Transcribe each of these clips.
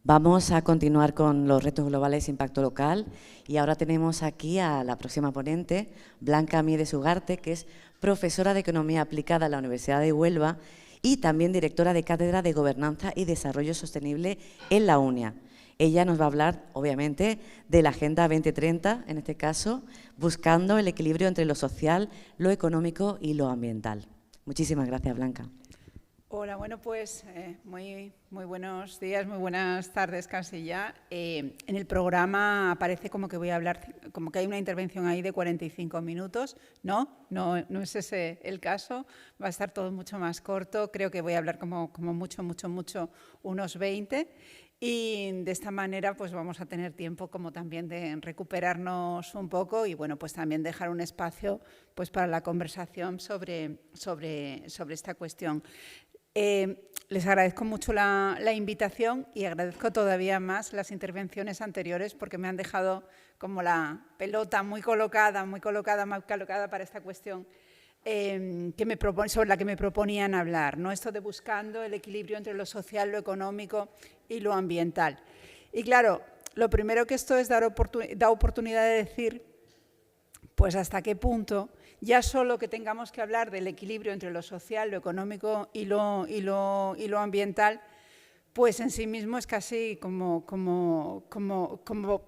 Vamos a continuar con los retos globales de impacto local y ahora tenemos aquí a la próxima ponente, Blanca Miedes Ugarte, que es profesora de Economía Aplicada en la Universidad de Huelva y también directora de Cátedra de Gobernanza y Desarrollo Sostenible en la UNIA. Ella nos va a hablar, obviamente, de la Agenda 2030, en este caso, buscando el equilibrio entre lo social, lo económico y lo ambiental. Muchísimas gracias, Blanca. Hola, bueno, pues muy buenos días, muy buenas tardes casi ya. En el programa aparece como que voy a hablar, como que hay una intervención ahí de 45 minutos. No es ese el caso, va a estar todo mucho más corto. Creo que voy a hablar como mucho, unos 20. Y de esta manera pues vamos a tener tiempo como también de recuperarnos un poco y bueno, pues también dejar un espacio pues para la conversación sobre esta cuestión. Les agradezco mucho la invitación y agradezco todavía más las intervenciones anteriores porque me han dejado como la pelota muy colocada para esta cuestión sobre la que me proponían hablar, ¿no? Esto de buscando el equilibrio entre lo social, lo económico y lo ambiental. Y claro, lo primero que esto es da oportunidad de decir pues hasta qué punto ya solo que tengamos que hablar del equilibrio entre lo social, lo económico y lo ambiental, pues en sí mismo es casi como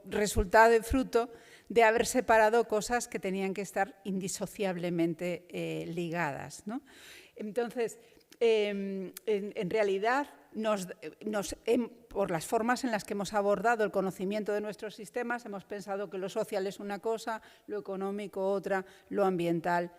resultado y fruto de haber separado cosas que tenían que estar indisociablemente ligadas, ¿no? Entonces, en realidad, por las formas en las que hemos abordado el conocimiento de nuestros sistemas, hemos pensado que lo social es una cosa, lo económico otra, lo ambiental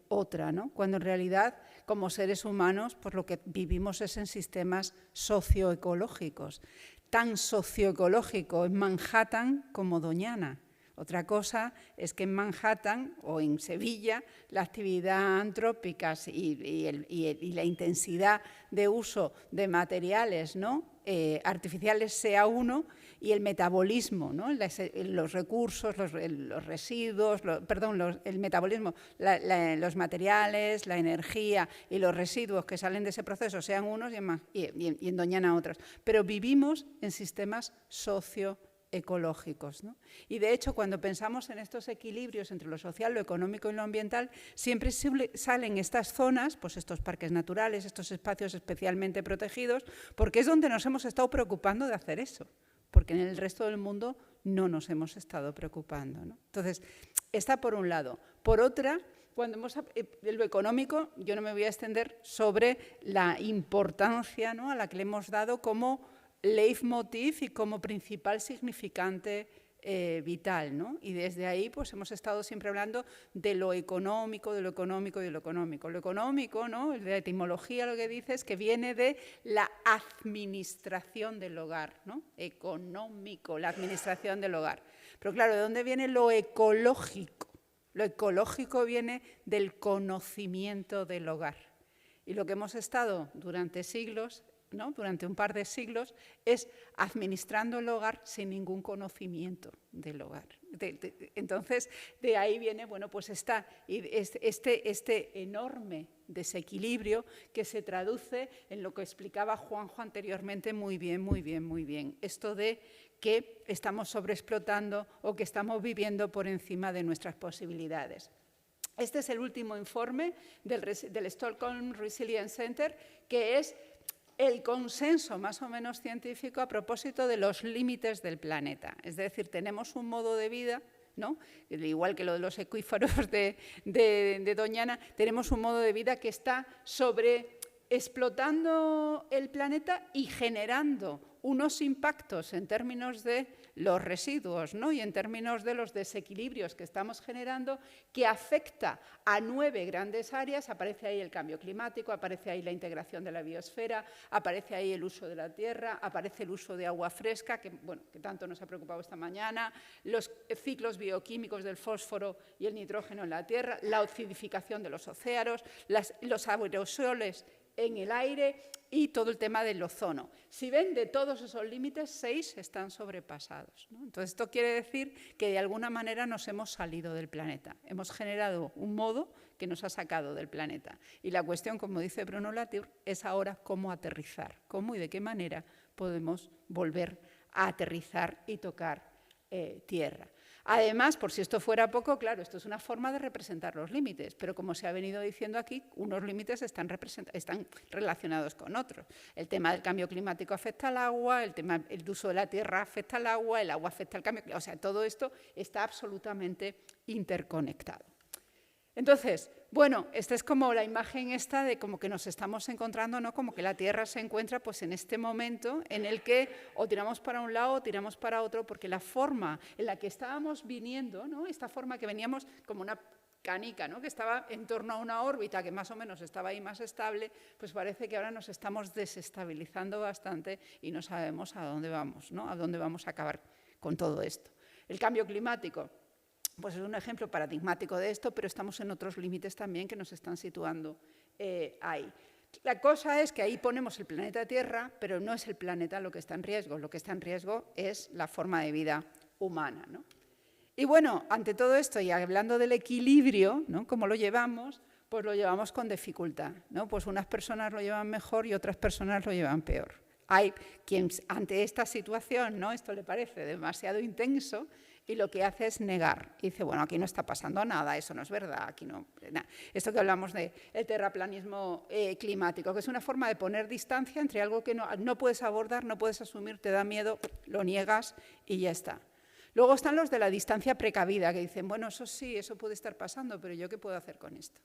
otra, ¿no? Cuando en realidad, como seres humanos, pues lo que vivimos es en sistemas socioecológicos. Tan socioecológico en Manhattan como Doñana. Otra cosa es que en Manhattan o en Sevilla la actividad antrópica y la intensidad de uso de materiales, ¿no? Artificiales sea uno y el metabolismo, ¿no? Los recursos, los residuos, el metabolismo, los materiales, la energía y los residuos que salen de ese proceso sean unos y en Doñana otros. Pero vivimos en sistemas socioecológicos, ¿no? Y de hecho, cuando pensamos en estos equilibrios entre lo social, lo económico y lo ambiental, siempre salen estas zonas, pues estos parques naturales, estos espacios especialmente protegidos, porque es donde nos hemos estado preocupando de hacer eso, porque en el resto del mundo no nos hemos estado preocupando, ¿no? Entonces, está por un lado. Por otra, cuando lo económico, yo no me voy a extender sobre la importancia, ¿no?, a la que le hemos dado como leitmotiv y como principal significante vital, ¿no? Y desde ahí pues hemos estado siempre hablando de lo económico, de lo económico y de lo económico. Lo económico, ¿no?, la etimología lo que dice es que viene de la administración del hogar, ¿no? Económico, la administración del hogar. Pero claro, ¿de dónde viene lo ecológico? Lo ecológico viene del conocimiento del hogar. Y lo que hemos estado durante siglos, ¿no?, durante un par de siglos, es administrando el hogar sin ningún conocimiento del hogar. Entonces, de ahí viene, bueno, pues este enorme desequilibrio que se traduce en lo que explicaba Juanjo anteriormente muy bien. Esto de que estamos sobreexplotando o que estamos viviendo por encima de nuestras posibilidades. Este es el último informe del Stockholm Resilience Center, que es el consenso más o menos científico a propósito de los límites del planeta. Es decir, tenemos un modo de vida, ¿no?, igual que lo de los acuíferos de Doñana, tenemos un modo de vida que está sobreexplotando el planeta y generando unos impactos en términos de los residuos, ¿no?, y en términos de los desequilibrios que estamos generando, que afecta a 9 grandes áreas. Aparece ahí el cambio climático, aparece ahí la integración de la biosfera, aparece ahí el uso de la tierra, aparece el uso de agua fresca, que tanto nos ha preocupado esta mañana, los ciclos bioquímicos del fósforo y el nitrógeno en la tierra, la acidificación de los océanos, los aerosoles en el aire y todo el tema del ozono. Si ven, de todos esos límites, 6 están sobrepasados, ¿no? Entonces, esto quiere decir que de alguna manera nos hemos salido del planeta. Hemos generado un modo que nos ha sacado del planeta. Y la cuestión, como dice Bruno Latour, es ahora cómo aterrizar, cómo y de qué manera podemos volver a aterrizar y tocar tierra. Además, por si esto fuera poco, claro, esto es una forma de representar los límites, pero como se ha venido diciendo aquí, unos límites están relacionados con otros. El tema del cambio climático afecta al agua, el uso de la tierra afecta al agua afecta al cambio climático, o sea, todo esto está absolutamente interconectado. Entonces, bueno, esta es como la imagen esta de como que nos estamos encontrando, ¿no? Como que la Tierra se encuentra pues en este momento en el que o tiramos para un lado o tiramos para otro, porque la forma en la que estábamos viniendo, ¿no? Esta forma que veníamos como una canica, ¿no? Que estaba en torno a una órbita que más o menos estaba ahí más estable, pues parece que ahora nos estamos desestabilizando bastante y no sabemos a dónde vamos, ¿no? A dónde vamos a acabar con todo esto. El cambio climático, pues es un ejemplo paradigmático de esto, pero estamos en otros límites también que nos están situando ahí. La cosa es que ahí ponemos el planeta Tierra, pero no es el planeta lo que está en riesgo. Lo que está en riesgo es la forma de vida humana, ¿no? Y bueno, ante todo esto, y hablando del equilibrio, ¿no? ¿Cómo lo llevamos? Pues lo llevamos con dificultad, ¿no? Pues unas personas lo llevan mejor y otras personas lo llevan peor. Hay quien ante esta situación, ¿no? Esto le parece demasiado intenso, y lo que hace es negar. Y dice, bueno, aquí no está pasando nada, eso no es verdad, aquí no... Nada. Esto que hablamos del terraplanismo climático, que es una forma de poner distancia entre algo que no puedes abordar, no puedes asumir, te da miedo, lo niegas y ya está. Luego están los de la distancia precavida, que dicen, bueno, eso sí, eso puede estar pasando, pero ¿yo qué puedo hacer con esto?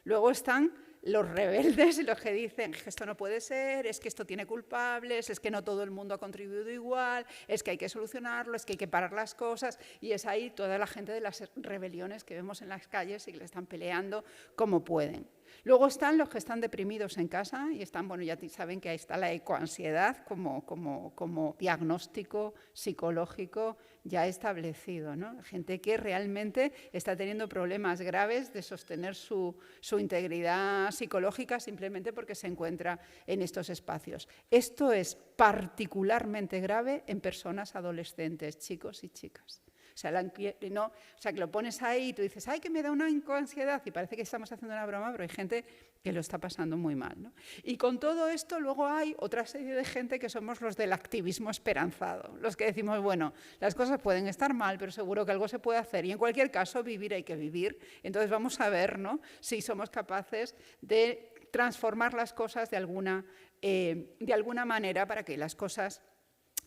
Luego están los rebeldes y los que dicen que esto no puede ser, es que esto tiene culpables, es que no todo el mundo ha contribuido igual, es que hay que solucionarlo, es que hay que parar las cosas, y es ahí toda la gente de las rebeliones que vemos en las calles y que le están peleando como pueden. Luego están los que están deprimidos en casa y están, bueno, ya saben que ahí está la ecoansiedad como diagnóstico psicológico ya establecido, ¿no? Gente que realmente está teniendo problemas graves de sostener su integridad psicológica simplemente porque se encuentra en estos espacios. Esto es particularmente grave en personas adolescentes, chicos y chicas. O sea, que lo pones ahí y tú dices, ¡ay, que me da una ansiedad! Y parece que estamos haciendo una broma, pero hay gente que lo está pasando muy mal, ¿no? Y con todo esto luego hay otra serie de gente que somos los del activismo esperanzado, los que decimos, bueno, las cosas pueden estar mal, pero seguro que algo se puede hacer y en cualquier caso vivir hay que vivir. Entonces vamos a ver, ¿no?, si somos capaces de transformar las cosas de alguna manera para que las cosas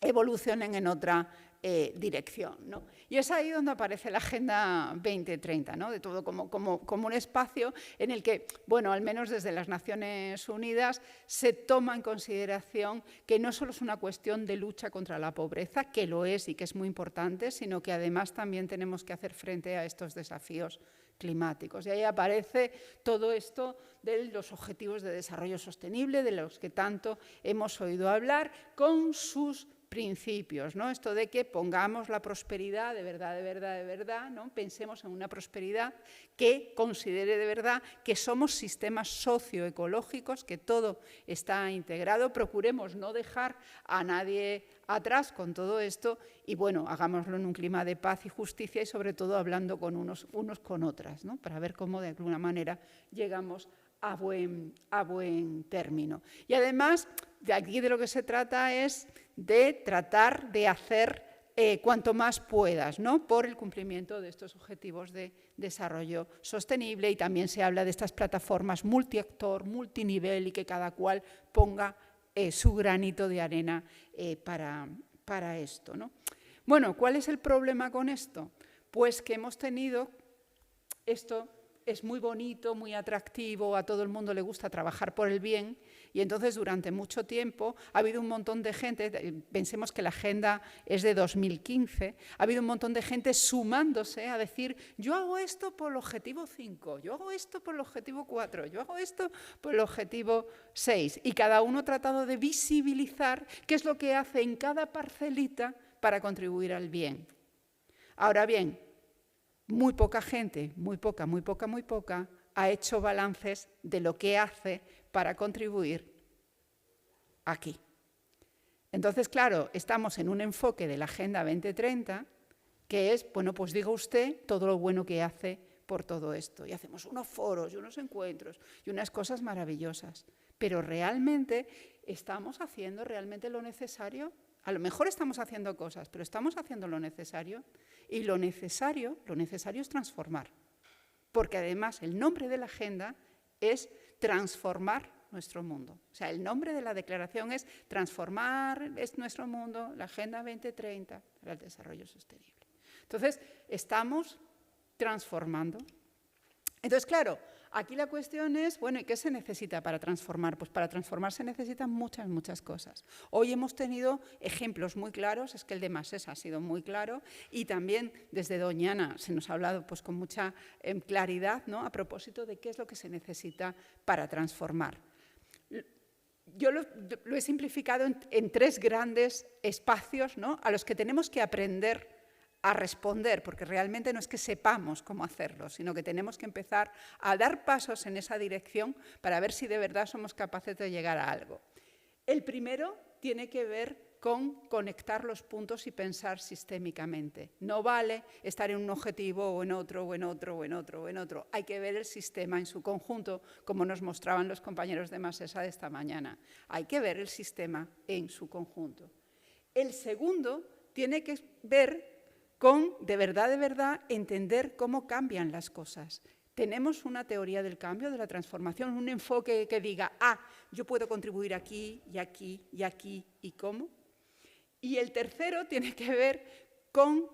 evolucionen en otra dirección, ¿no? Y es ahí donde aparece la Agenda 2030, ¿no? De todo como un espacio en el que, bueno, al menos desde las Naciones Unidas se toma en consideración que no solo es una cuestión de lucha contra la pobreza, que lo es y que es muy importante, sino que además también tenemos que hacer frente a estos desafíos climáticos. Y ahí aparece todo esto de los objetivos de desarrollo sostenible, de los que tanto hemos oído hablar, con sus principios, ¿no? Esto de que pongamos la prosperidad de verdad, ¿no? Pensemos en una prosperidad que considere de verdad que somos sistemas socioecológicos, que todo está integrado, procuremos no dejar a nadie atrás con todo esto y, bueno, hagámoslo en un clima de paz y justicia y sobre todo hablando con unos con otras, ¿no? Para ver cómo de alguna manera llegamos a buen término. Y además, de aquí de lo que se trata es de tratar de hacer cuanto más puedas, ¿no?, por el cumplimiento de estos objetivos de desarrollo sostenible, y también se habla de estas plataformas multiactor, multinivel y que cada cual ponga su granito de arena para esto, ¿no? Bueno, ¿cuál es el problema con esto? Pues que hemos tenido esto. Es muy bonito, muy atractivo, a todo el mundo le gusta trabajar por el bien y entonces durante mucho tiempo ha habido un montón de gente, pensemos que la agenda es de 2015, ha habido un montón de gente sumándose a decir yo hago esto por el objetivo 5, yo hago esto por el objetivo 4, yo hago esto por el objetivo 6 y cada uno ha tratado de visibilizar qué es lo que hace en cada parcelita para contribuir al bien. Ahora bien, muy poca gente, muy poca, ha hecho balances de lo que hace para contribuir aquí. Entonces, claro, estamos en un enfoque de la Agenda 2030 que es, bueno, pues diga usted todo lo bueno que hace por todo esto. Y hacemos unos foros y unos encuentros y unas cosas maravillosas. Pero realmente, ¿estamos haciendo realmente lo necesario? A lo mejor estamos haciendo cosas, pero estamos haciendo lo necesario. Y lo necesario es transformar. Porque además el nombre de la agenda es transformar nuestro mundo. O sea, el nombre de la declaración es transformar nuestro mundo, la Agenda 2030 para el desarrollo sostenible. Entonces, estamos transformando. Entonces, claro, aquí la cuestión es, bueno, ¿y qué se necesita para transformar? Pues para transformar se necesitan muchas cosas. Hoy hemos tenido ejemplos muy claros, es que el de Masesa ha sido muy claro, y también desde Doñana se nos ha hablado pues, con mucha claridad, ¿no?, a propósito de qué es lo que se necesita para transformar. Yo lo he simplificado en 3 grandes espacios, ¿no?, a los que tenemos que aprender a responder, porque realmente no es que sepamos cómo hacerlo, sino que tenemos que empezar a dar pasos en esa dirección para ver si de verdad somos capaces de llegar a algo. El primero tiene que ver con conectar los puntos y pensar sistémicamente. No vale estar en un objetivo o en otro, o en otro, o en otro, o en otro. Hay que ver el sistema en su conjunto, como nos mostraban los compañeros de Masesa de esta mañana. Hay que ver el sistema en su conjunto. El segundo tiene que ver con, de verdad, entender cómo cambian las cosas. Tenemos una teoría del cambio, de la transformación, un enfoque que diga, yo puedo contribuir aquí, y aquí, y aquí, y cómo. Y el tercero tiene que ver con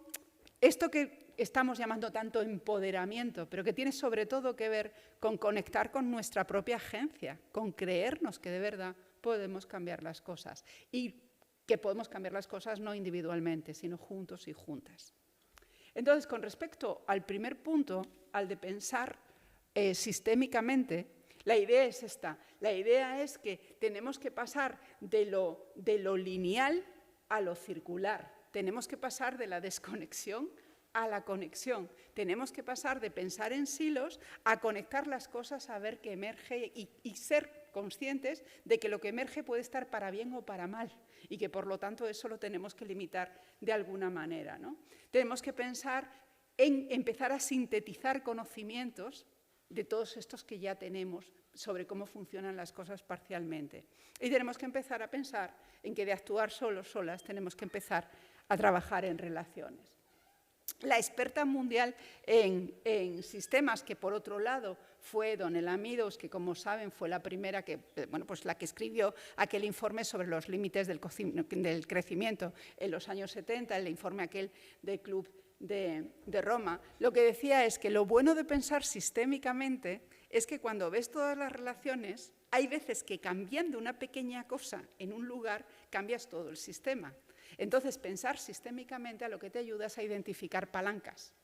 esto que estamos llamando tanto empoderamiento, pero que tiene sobre todo que ver con conectar con nuestra propia agencia, con creernos que de verdad podemos cambiar las cosas. Y que podemos cambiar las cosas no individualmente, sino juntos y juntas. Entonces, con respecto al primer punto, al de pensar sistémicamente, la idea es esta. La idea es que tenemos que pasar de lo lineal a lo circular. Tenemos que pasar de la desconexión a la conexión. Tenemos que pasar de pensar en silos a conectar las cosas, a ver qué emerge y ser conscientes de que lo que emerge puede estar para bien o para mal y que por lo tanto eso lo tenemos que limitar de alguna manera, ¿no? Tenemos que pensar en empezar a sintetizar conocimientos de todos estos que ya tenemos sobre cómo funcionan las cosas parcialmente. Y tenemos que empezar a pensar en que de actuar solos, solas, tenemos que empezar a trabajar en relaciones. La experta mundial en sistemas, que por otro lado fue Donella Meadows, que como saben fue la primera la que escribió aquel informe sobre los límites del crecimiento en los años 70, el informe aquel del Club de Roma, lo que decía es que lo bueno de pensar sistémicamente es que cuando ves todas las relaciones, hay veces que cambiando una pequeña cosa en un lugar, cambias todo el sistema. Entonces, pensar sistémicamente a lo que te ayuda es a identificar palancas.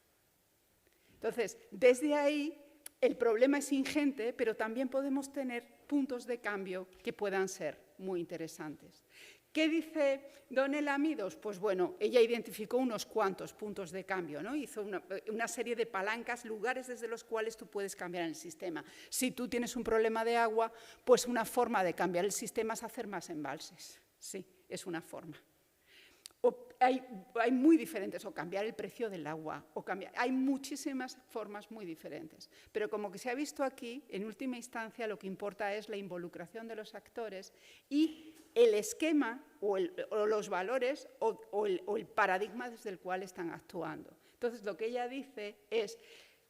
Entonces, desde ahí, el problema es ingente, pero también podemos tener puntos de cambio que puedan ser muy interesantes. ¿Qué dice Donella Meadows? Pues bueno, ella identificó unos cuantos puntos de cambio, ¿no? Hizo una serie de palancas, lugares desde los cuales tú puedes cambiar el sistema. Si tú tienes un problema de agua, pues una forma de cambiar el sistema es hacer más embalses. Sí, es una forma. Hay muy diferentes, o cambiar el precio del agua, hay muchísimas formas muy diferentes. Pero como que se ha visto aquí, en última instancia lo que importa es la involucración de los actores y el esquema o los valores o el paradigma desde el cual están actuando. Entonces lo que ella dice es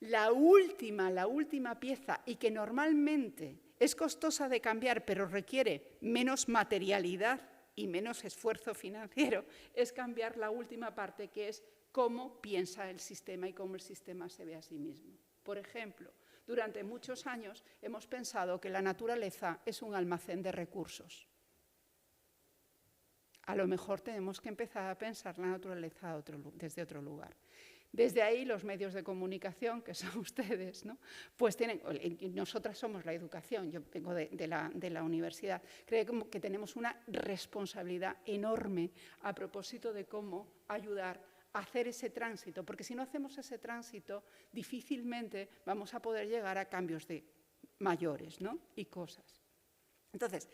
la última pieza, y que normalmente es costosa de cambiar pero requiere menos materialidad y menos esfuerzo financiero, es cambiar la última parte, que es cómo piensa el sistema y cómo el sistema se ve a sí mismo. Por ejemplo, durante muchos años hemos pensado que la naturaleza es un almacén de recursos. A lo mejor tenemos que empezar a pensar la naturaleza desde otro lugar. Desde ahí los medios de comunicación, que son ustedes, ¿no? Pues nosotras somos la educación, yo vengo de la universidad, creo que tenemos una responsabilidad enorme a propósito de cómo ayudar a hacer ese tránsito, porque si no hacemos ese tránsito, difícilmente vamos a poder llegar a cambios mayores, ¿no? Y cosas. Entonces,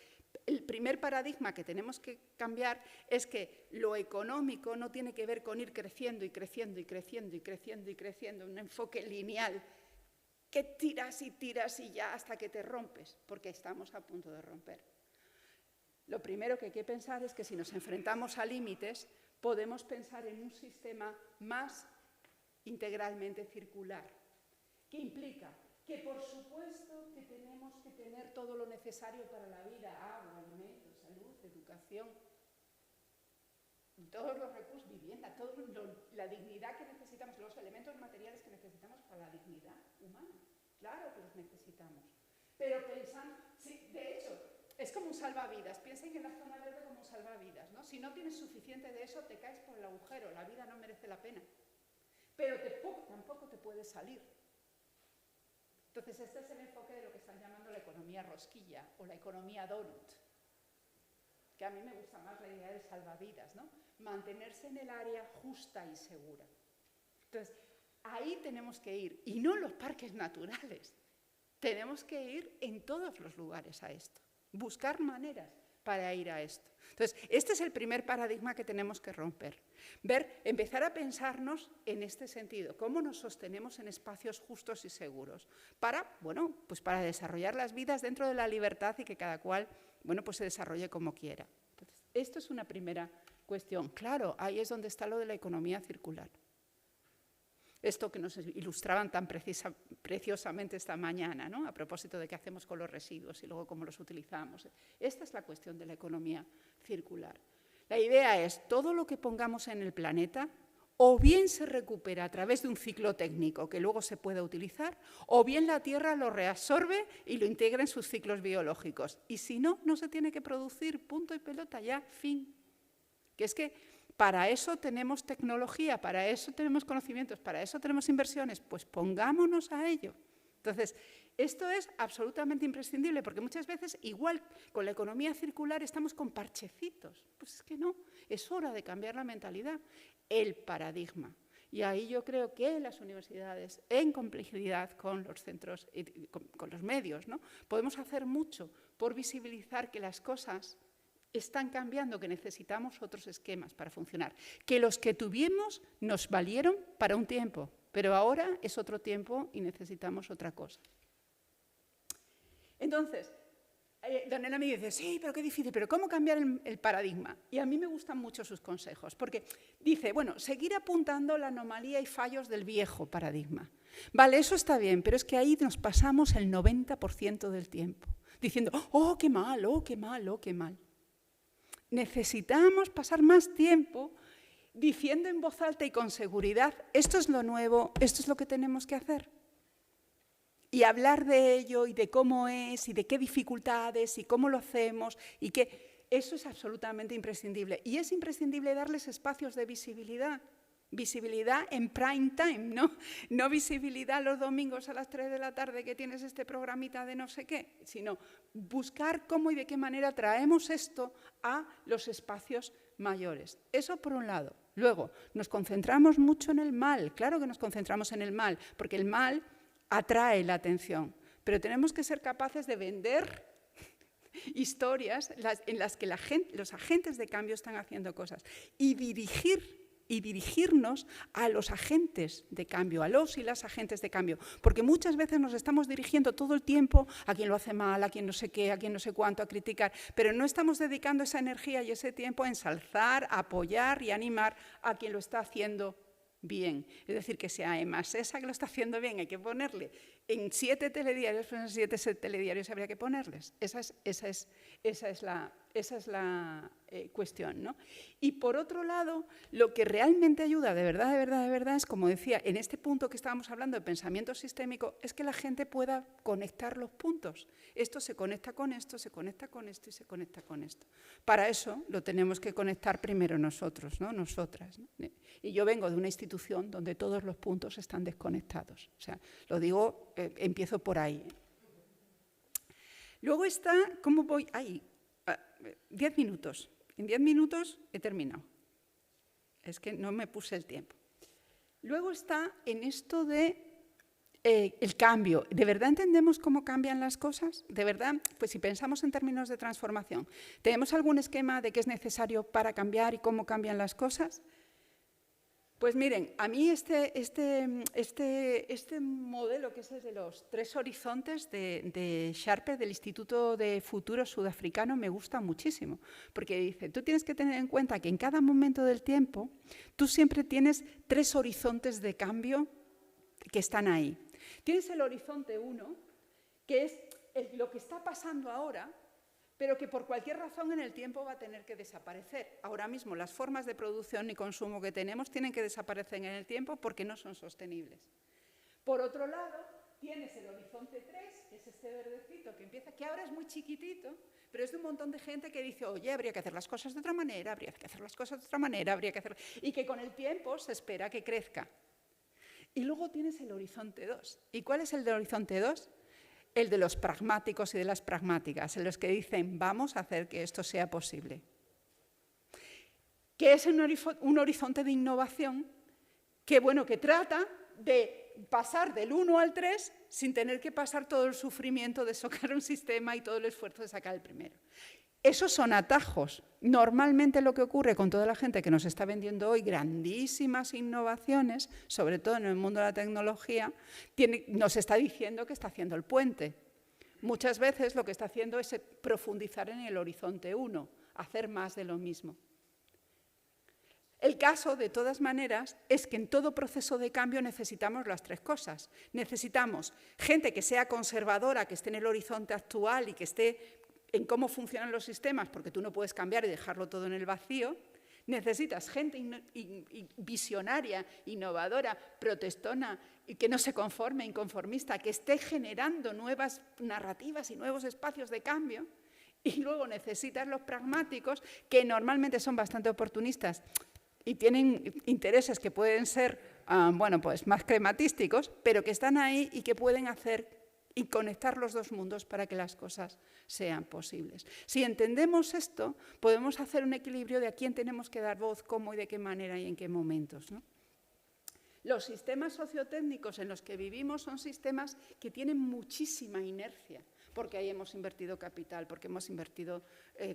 el primer paradigma que tenemos que cambiar es que lo económico no tiene que ver con ir creciendo y creciendo y creciendo y creciendo y creciendo, un enfoque lineal que tiras y tiras y ya hasta que te rompes, porque estamos a punto de romper. lo primero que hay que pensar es que si nos enfrentamos a límites, podemos pensar en un sistema más integralmente circular, que implica que, por supuesto, que tenemos que tener todo lo necesario para la vida, agua, alimentos, salud, educación, todos los recursos, vivienda, la dignidad que necesitamos, los elementos materiales que necesitamos para la dignidad humana. Claro que los necesitamos. Pero pensando, sí, de hecho, es como un salvavidas. Piensen en la zona verde como un salvavidas, ¿no? Si no tienes suficiente de eso, te caes por el agujero. La vida no merece la pena. Pero tampoco te puedes salir. Entonces, este es el enfoque de lo que están llamando la economía rosquilla o la economía donut. Que a mí me gusta más la idea del salvavidas, ¿no? Mantenerse en el área justa y segura. Entonces, ahí tenemos que ir, y no en los parques naturales. Tenemos que ir en todos los lugares a esto, buscar maneras para ir a esto. Entonces, este es el primer paradigma que tenemos que romper. Empezar a pensarnos en este sentido, cómo nos sostenemos en espacios justos y seguros para, bueno, pues para desarrollar las vidas dentro de la libertad y que cada cual, bueno, pues se desarrolle como quiera. Entonces, esto es una primera cuestión. Claro, ahí es donde está lo de la economía circular. Esto que nos ilustraban tan preciosamente esta mañana, ¿no? A propósito de qué hacemos con los residuos y luego cómo los utilizamos. Esta es la cuestión de la economía circular. La idea es, todo lo que pongamos en el planeta, o bien se recupera a través de un ciclo técnico que luego se pueda utilizar, o bien la Tierra lo reabsorbe y lo integra en sus ciclos biológicos. Y si no, no se tiene que producir, punto y pelota, ya, fin. Que es que para eso tenemos tecnología, para eso tenemos conocimientos, para eso tenemos inversiones, pues pongámonos a ello. Entonces, esto es absolutamente imprescindible, porque muchas veces, igual con la economía circular, estamos con parchecitos. Pues es que no, es hora de cambiar la mentalidad, el paradigma. Y ahí yo creo que las universidades, en complejidad con los centros, con los medios, ¿no? Podemos hacer mucho por visibilizar que las cosas están cambiando, que necesitamos otros esquemas para funcionar, que los que tuvimos nos valieron para un tiempo, pero ahora es otro tiempo y necesitamos otra cosa. Entonces, don Elena me dice, sí, pero qué difícil, pero ¿cómo cambiar el paradigma? Y a mí me gustan mucho sus consejos, porque dice, bueno, seguir apuntando la anomalía y fallos del viejo paradigma. Vale, eso está bien, pero es que ahí nos pasamos el 90% del tiempo, diciendo, oh, qué mal, oh, qué mal, oh, qué mal. Necesitamos pasar más tiempo diciendo en voz alta y con seguridad, esto es lo nuevo, esto es lo que tenemos que hacer. Y hablar de ello y de cómo es y de qué dificultades y cómo lo hacemos y que eso es absolutamente imprescindible. Y es imprescindible darles espacios de visibilidad. Visibilidad en prime time, no visibilidad los domingos a las 3 de la tarde que tienes este programita de no sé qué, sino buscar cómo y de qué manera traemos esto a los espacios mayores. Eso por un lado. Luego, nos concentramos mucho en el mal. Claro que nos concentramos en el mal, porque el mal atrae la atención, pero tenemos que ser capaces de vender historias en las que los agentes de cambio están haciendo cosas y dirigirnos a los agentes de cambio, a los y las agentes de cambio, porque muchas veces nos estamos dirigiendo todo el tiempo a quien lo hace mal, a quien no sé qué, a quien no sé cuánto, a criticar, pero no estamos dedicando esa energía y ese tiempo a ensalzar, a apoyar y animar a quien lo está haciendo bien. Es decir, que sea además esa que lo está haciendo bien, hay que ponerle en 7 telediarios, pues en 7 telediarios habría que ponerles. Esa es la cuestión, ¿no? Y por otro lado, lo que realmente ayuda de verdad, es, como decía, en este punto que estábamos hablando de pensamiento sistémico, es que la gente pueda conectar los puntos. Esto se conecta con esto, se conecta con esto y se conecta con esto. Para eso lo tenemos que conectar primero nosotros, ¿no? Nosotras, ¿no? Y yo vengo de una institución donde todos los puntos están desconectados. O sea, lo digo, empiezo por ahí. Luego está, ¿cómo voy? Ahí. 10 minutos. En 10 minutos he terminado. Es que no me puse el tiempo. Luego está en esto de el cambio. ¿De verdad entendemos cómo cambian las cosas? ¿De verdad? Pues si pensamos en términos de transformación, ¿tenemos algún esquema de qué es necesario para cambiar y cómo cambian las cosas? Pues miren, a mí este modelo, que es el de los 3 horizontes de Sharper, del Instituto de Futuro Sudafricano, me gusta muchísimo, porque dice, tú tienes que tener en cuenta que en cada momento del tiempo tú siempre tienes 3 horizontes de cambio que están ahí. Tienes el horizonte 1, que es lo que está pasando ahora, pero que por cualquier razón en el tiempo va a tener que desaparecer. Ahora mismo las formas de producción y consumo que tenemos tienen que desaparecer en el tiempo porque no son sostenibles. Por otro lado, tienes el horizonte 3, que es este verdecito que empieza, que ahora es muy chiquitito, pero es de un montón de gente que dice, oye, habría que hacer las cosas de otra manera, habría que hacer las cosas de otra manera, habría que hacer... Y que con el tiempo se espera que crezca. Y luego tienes el horizonte 2. ¿Y cuál es el del horizonte 2? El de los pragmáticos y de las pragmáticas, en los que dicen, vamos a hacer que esto sea posible. Que es un horizonte de innovación que, bueno, que trata de pasar del 1 al 3 sin tener que pasar todo el sufrimiento de sacar un sistema y todo el esfuerzo de sacar el primero. Esos son atajos. Normalmente lo que ocurre con toda la gente que nos está vendiendo hoy grandísimas innovaciones, sobre todo en el mundo de la tecnología, nos está diciendo que está haciendo el puente. Muchas veces lo que está haciendo es profundizar en el horizonte 1, hacer más de lo mismo. El caso, de todas maneras, es que en todo proceso de cambio necesitamos las 3 cosas. Necesitamos gente que sea conservadora, que esté en el horizonte actual y que esté en cómo funcionan los sistemas, porque tú no puedes cambiar y dejarlo todo en el vacío. Necesitas gente visionaria, innovadora, protestona, y que no se conforme, inconformista, que esté generando nuevas narrativas y nuevos espacios de cambio. Y luego necesitas los pragmáticos, que normalmente son bastante oportunistas y tienen intereses que pueden ser bueno, pues más crematísticos, pero que están ahí y que pueden hacer y conectar los 2 mundos para que las cosas sean posibles. Si entendemos esto, podemos hacer un equilibrio de a quién tenemos que dar voz, cómo y de qué manera y en qué momentos, ¿no? Los sistemas sociotécnicos en los que vivimos son sistemas que tienen muchísima inercia, porque ahí hemos invertido capital, porque hemos invertido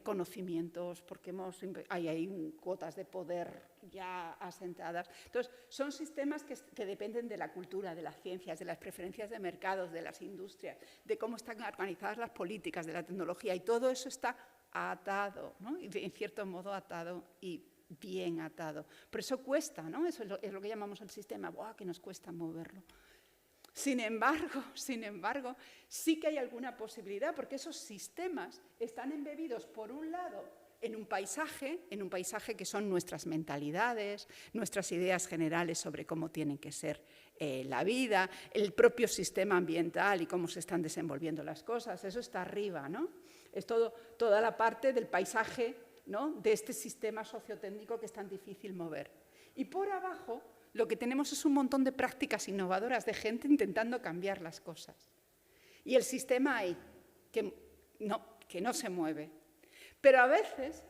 conocimientos, porque hay cuotas de poder ya asentadas. Entonces, son sistemas que dependen de la cultura, de las ciencias, de las preferencias de mercados, de las industrias, de cómo están organizadas las políticas, de la tecnología, y todo eso está atado, ¿no? En cierto modo atado y bien atado. Por eso cuesta, ¿no? Eso es lo que llamamos el sistema, ¡buah!, que nos cuesta moverlo. Sin embargo, sí que hay alguna posibilidad, porque esos sistemas están embebidos, por un lado, en un paisaje que son nuestras mentalidades, nuestras ideas generales sobre cómo tienen que ser la vida, el propio sistema ambiental y cómo se están desenvolviendo las cosas. Eso está arriba, ¿no? Es toda la parte del paisaje, ¿no?, de este sistema sociotécnico que es tan difícil mover. Y por abajo lo que tenemos es un montón de prácticas innovadoras de gente intentando cambiar las cosas. Y el sistema ahí, que no se mueve. Pero a veces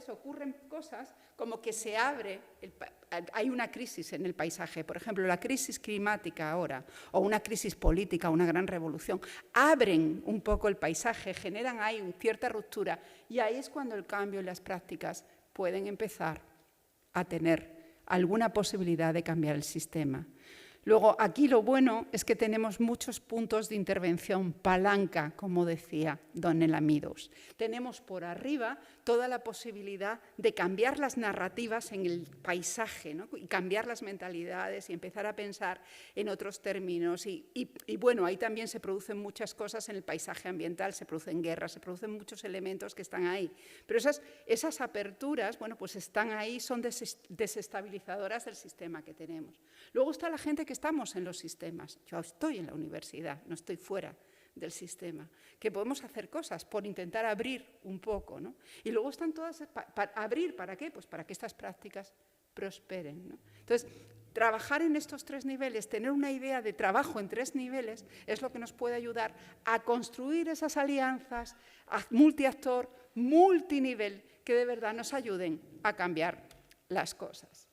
ocurren cosas como que se abre, hay una crisis en el paisaje, por ejemplo, la crisis climática ahora, o una crisis política, una gran revolución, abren un poco el paisaje, generan ahí una cierta ruptura, y ahí es cuando el cambio y las prácticas pueden empezar a tener alguna posibilidad de cambiar el sistema. Luego, aquí lo bueno es que tenemos muchos puntos de intervención, palanca, como decía don Elamidos. Tenemos por arriba toda la posibilidad de cambiar las narrativas en el paisaje, ¿no?, y cambiar las mentalidades y empezar a pensar en otros términos. Y bueno, ahí también se producen muchas cosas en el paisaje ambiental, se producen guerras, se producen muchos elementos que están ahí. Pero esas aperturas, bueno, pues están ahí, son desestabilizadoras del sistema que tenemos. Luego está la gente que estamos en los sistemas. Yo estoy en la universidad, no estoy fuera del sistema, que podemos hacer cosas por intentar abrir un poco, ¿no? Y luego están todas, abrir, ¿para qué? Pues para que estas prácticas prosperen, ¿no? Entonces, trabajar en estos 3 niveles, tener una idea de trabajo en 3 niveles, es lo que nos puede ayudar a construir esas alianzas multiactor, multinivel, que de verdad nos ayuden a cambiar las cosas.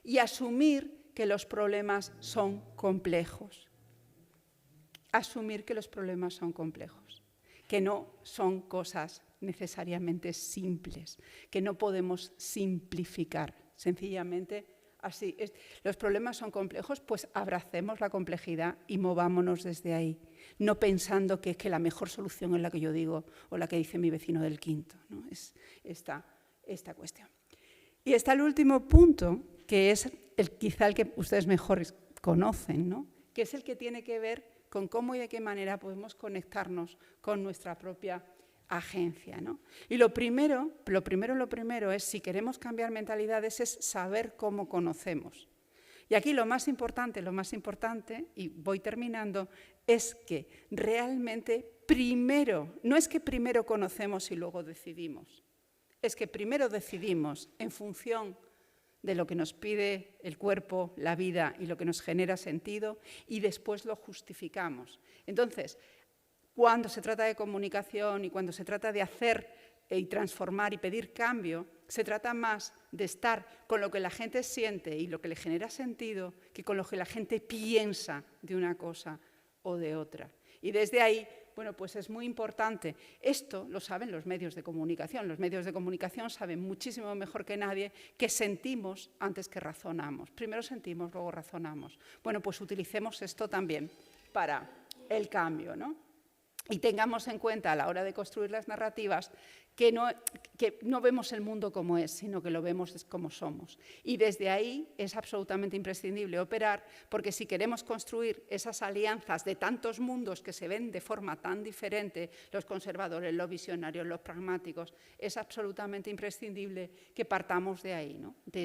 Y asumir que los problemas son complejos. Asumir que los problemas son complejos, que no son cosas necesariamente simples, que no podemos simplificar. Sencillamente así. Los problemas son complejos, pues abracemos la complejidad y movámonos desde ahí, no pensando que es que la mejor solución es la que yo digo o la que dice mi vecino del quinto, ¿no? Es esta cuestión. Y está el último punto, que es quizá el que ustedes mejor conocen, ¿no? Que es el que tiene que ver con cómo y de qué manera podemos conectarnos con nuestra propia agencia, ¿no? Y lo primero es, si queremos cambiar mentalidades, es saber cómo conocemos. Y aquí lo más importante, y voy terminando, es que realmente no es que primero conocemos y luego decidimos, es que primero decidimos en función de lo que nos pide el cuerpo, la vida y lo que nos genera sentido, y después lo justificamos. Entonces, cuando se trata de comunicación y cuando se trata de hacer y transformar y pedir cambio, se trata más de estar con lo que la gente siente y lo que le genera sentido que con lo que la gente piensa de una cosa o de otra. Y desde ahí, bueno, pues es muy importante. Esto lo saben los medios de comunicación. Los medios de comunicación saben muchísimo mejor que nadie que sentimos antes que razonamos. Primero sentimos, luego razonamos. Bueno, pues utilicemos esto también para el cambio, ¿no? Y tengamos en cuenta a la hora de construir las narrativas que no vemos el mundo como es, sino que lo vemos como somos. Y desde ahí es absolutamente imprescindible operar, porque si queremos construir esas alianzas de tantos mundos que se ven de forma tan diferente, los conservadores, los visionarios, los pragmáticos, es absolutamente imprescindible que partamos de ahí, ¿no? de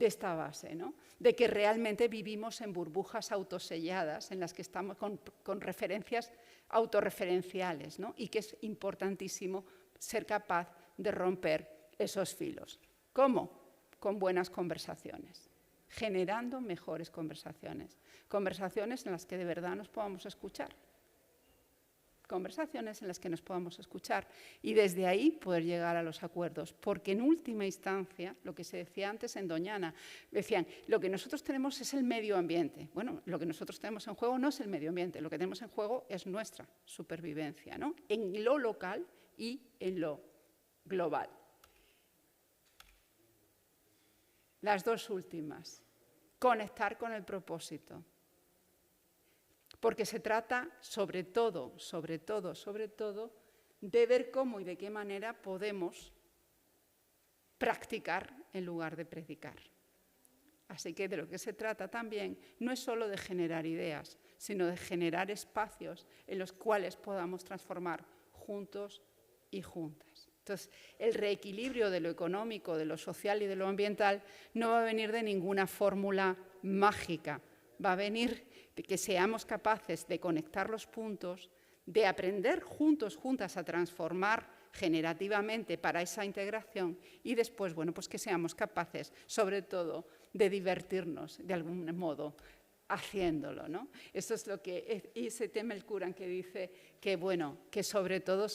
esta base, ¿no? De que realmente vivimos en burbujas autoselladas en las que estamos con referencias autorreferenciales, ¿no? Y que es importantísimo ser capaz de romper esos filos. ¿Cómo? Con buenas conversaciones, generando mejores conversaciones, conversaciones en las que de verdad nos podamos escuchar. Conversaciones en las que nos podamos escuchar y desde ahí poder llegar a los acuerdos, porque en última instancia, lo que se decía antes en Doñana, decían, lo que nosotros tenemos es el medio ambiente. Bueno, lo que nosotros tenemos en juego no es el medio ambiente, lo que tenemos en juego es nuestra supervivencia, ¿no? En lo local y en lo global. Las dos últimas, conectar con el propósito. Porque se trata, sobre todo, de ver cómo y de qué manera podemos practicar en lugar de predicar. Así que de lo que se trata también no es solo de generar ideas, sino de generar espacios en los cuales podamos transformar juntos y juntas. Entonces, el reequilibrio de lo económico, de lo social y de lo ambiental no va a venir de ninguna fórmula mágica, va a venir de que seamos capaces de conectar los puntos, de aprender juntos, juntas a transformar generativamente para esa integración y después, bueno, pues que seamos capaces, sobre todo, de divertirnos de algún modo haciéndolo, ¿no? Eso es lo que dice Temel Kuran, que dice que, bueno, que sobre todo,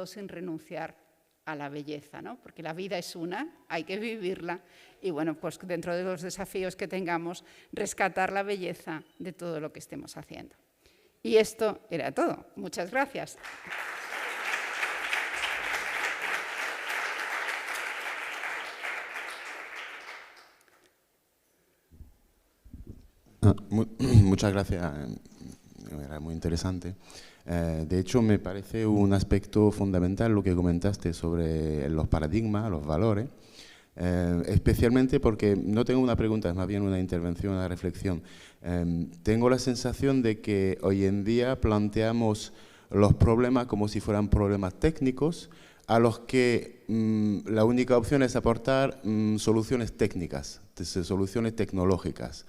sin renunciar a la belleza, ¿no? Porque la vida es una, hay que vivirla y, bueno, pues dentro de los desafíos que tengamos, rescatar la belleza de todo lo que estemos haciendo. Y esto era todo. Muchas gracias. Muchas gracias. Era muy interesante. De hecho, me parece un aspecto fundamental lo que comentaste sobre los paradigmas, los valores, especialmente porque no tengo una pregunta, es más bien una intervención, una reflexión. Tengo la sensación de que hoy en día planteamos los problemas como si fueran problemas técnicos a los que la única opción es aportar soluciones técnicas, soluciones tecnológicas.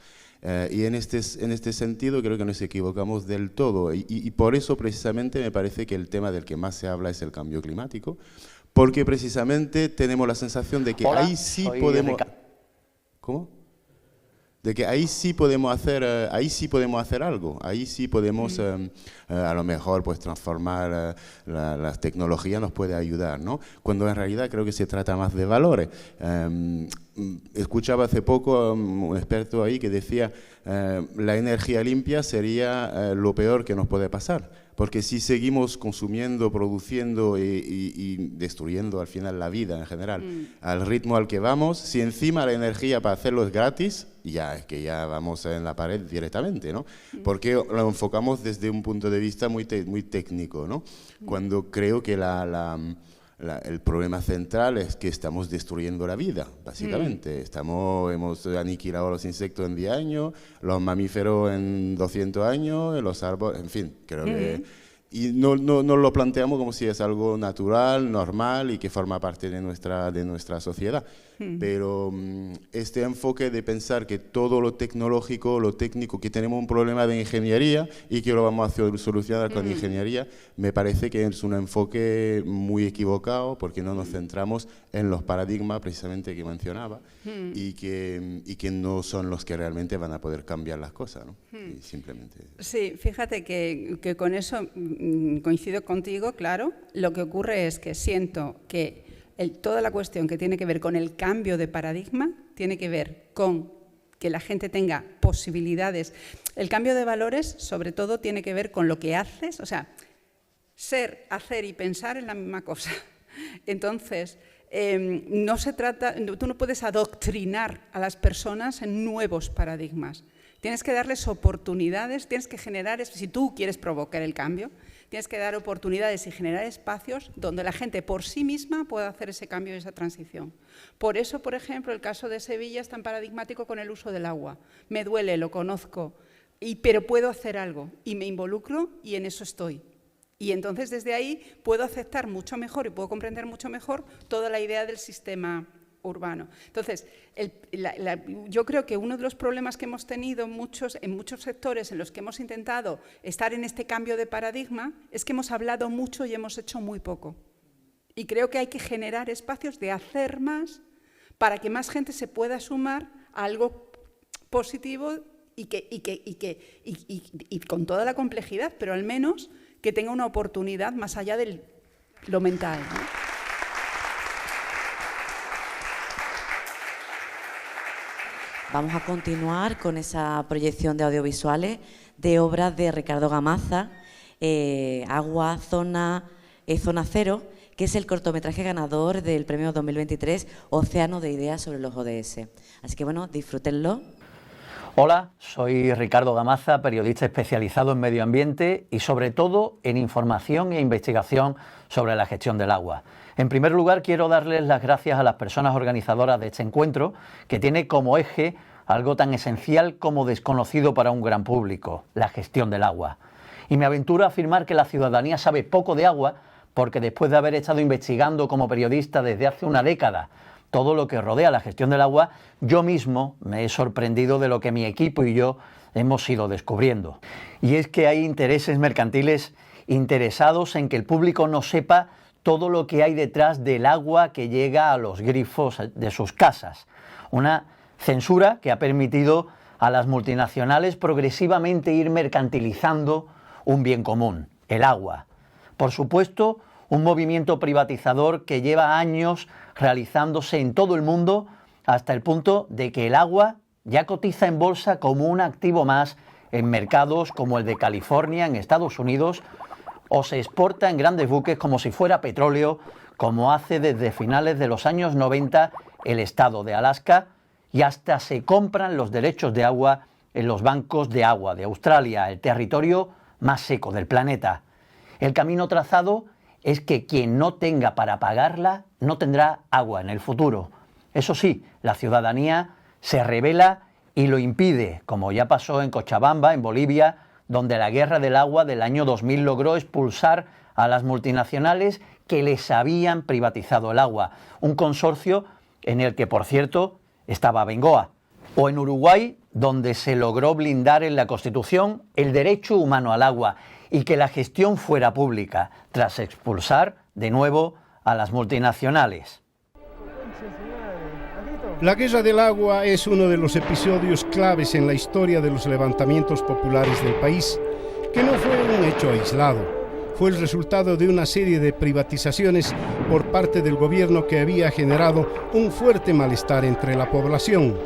Y en este sentido creo que nos equivocamos del todo y por eso precisamente me parece que el tema del que más se habla es el cambio climático, porque precisamente tenemos la sensación de que ahí sí podemos... ¿Cómo? De que ahí sí podemos hacer algo, ahí sí podemos a lo mejor pues transformar las tecnologías nos puede ayudar, ¿no? Cuando en realidad creo que se trata más de valores. escuchaba hace poco a un experto ahí que decía la energía limpia sería lo peor que nos puede pasar, porque si seguimos consumiendo, produciendo y destruyendo al final la vida en general, al ritmo al que vamos, si encima la energía para hacerlo es gratis, ya es que ya vamos en la pared directamente, ¿no? Porque lo enfocamos desde un punto de vista muy técnico, ¿no? Cuando creo que el problema central es que estamos destruyendo la vida, básicamente. Hemos aniquilado los insectos en 10 años, los mamíferos en 200 años, los árboles, en fin, creo que... Y no lo planteamos como si es algo natural, normal y que forma parte de nuestra sociedad. Pero este enfoque de pensar que todo lo tecnológico, lo técnico, que tenemos un problema de ingeniería y que lo vamos a solucionar con ingeniería, me parece que es un enfoque muy equivocado porque no nos centramos en los paradigmas precisamente que mencionaba y que no son los que realmente van a poder cambiar las cosas, ¿no? Y simplemente... Sí, fíjate que con eso coincido contigo, claro. Lo que ocurre es que siento que toda la cuestión que tiene que ver con el cambio de paradigma tiene que ver con que la gente tenga posibilidades. El cambio de valores, sobre todo, tiene que ver con lo que haces. O sea, ser, hacer y pensar es la misma cosa. Entonces, no se trata, tú no puedes adoctrinar a las personas en nuevos paradigmas. Tienes que darles oportunidades, tienes que generar, si tú quieres provocar el cambio, tienes que dar oportunidades y generar espacios donde la gente por sí misma pueda hacer ese cambio y esa transición. Por eso, por ejemplo, el caso de Sevilla es tan paradigmático con el uso del agua. Me duele, lo conozco, pero puedo hacer algo y me involucro y en eso estoy. Y entonces desde ahí puedo aceptar mucho mejor y puedo comprender mucho mejor toda la idea del sistema urbano. Entonces, yo creo que uno de los problemas que hemos tenido en muchos sectores en los que hemos intentado estar en este cambio de paradigma es que hemos hablado mucho y hemos hecho muy poco. Y creo que hay que generar espacios de hacer más para que más gente se pueda sumar a algo positivo y con toda la complejidad, pero al menos que tenga una oportunidad más allá de lo mental, ¿no? Vamos a continuar con esa proyección de audiovisuales de obras de Ricardo Gamaza, Agua, Zona Cero, que es el cortometraje ganador del premio 2023 Océano de Ideas sobre los ODS. Así que bueno, disfrútenlo. Hola, soy Ricardo Gamaza, periodista especializado en medio ambiente y sobre todo en información e investigación sobre la gestión del agua. En primer lugar, quiero darles las gracias a las personas organizadoras de este encuentro, que tiene como eje algo tan esencial como desconocido para un gran público, la gestión del agua. Y me aventuro a afirmar que la ciudadanía sabe poco de agua porque después de haber estado investigando como periodista desde hace una década todo lo que rodea la gestión del agua, yo mismo me he sorprendido de lo que mi equipo y yo hemos ido descubriendo. Y es que hay intereses mercantiles interesados en que el público no sepa todo lo que hay detrás del agua que llega a los grifos de sus casas. Una censura que ha permitido a las multinacionales progresivamente ir mercantilizando un bien común, el agua. Por supuesto, un movimiento privatizador que lleva años realizándose en todo el mundo hasta el punto de que el agua ya cotiza en bolsa como un activo más en mercados como el de California, en Estados Unidos, o se exporta en grandes buques como si fuera petróleo, como hace desde finales de los años 90 el estado de Alaska, y hasta se compran los derechos de agua en los bancos de agua de Australia, el territorio más seco del planeta. El camino trazado es que quien no tenga para pagarla no tendrá agua en el futuro. Eso sí, la ciudadanía se rebela y lo impide, como ya pasó en Cochabamba, en Bolivia, donde la guerra del agua del año 2000 logró expulsar a las multinacionales que les habían privatizado el agua, un consorcio en el que, por cierto, estaba Bengoa. O en Uruguay, donde se logró blindar en la Constitución el derecho humano al agua y que la gestión fuera pública, tras expulsar de nuevo a las multinacionales. La guerra del agua es uno de los episodios claves en la historia de los levantamientos populares del país, que no fue un hecho aislado. Fue el resultado de una serie de privatizaciones por parte del gobierno que había generado un fuerte malestar entre la población.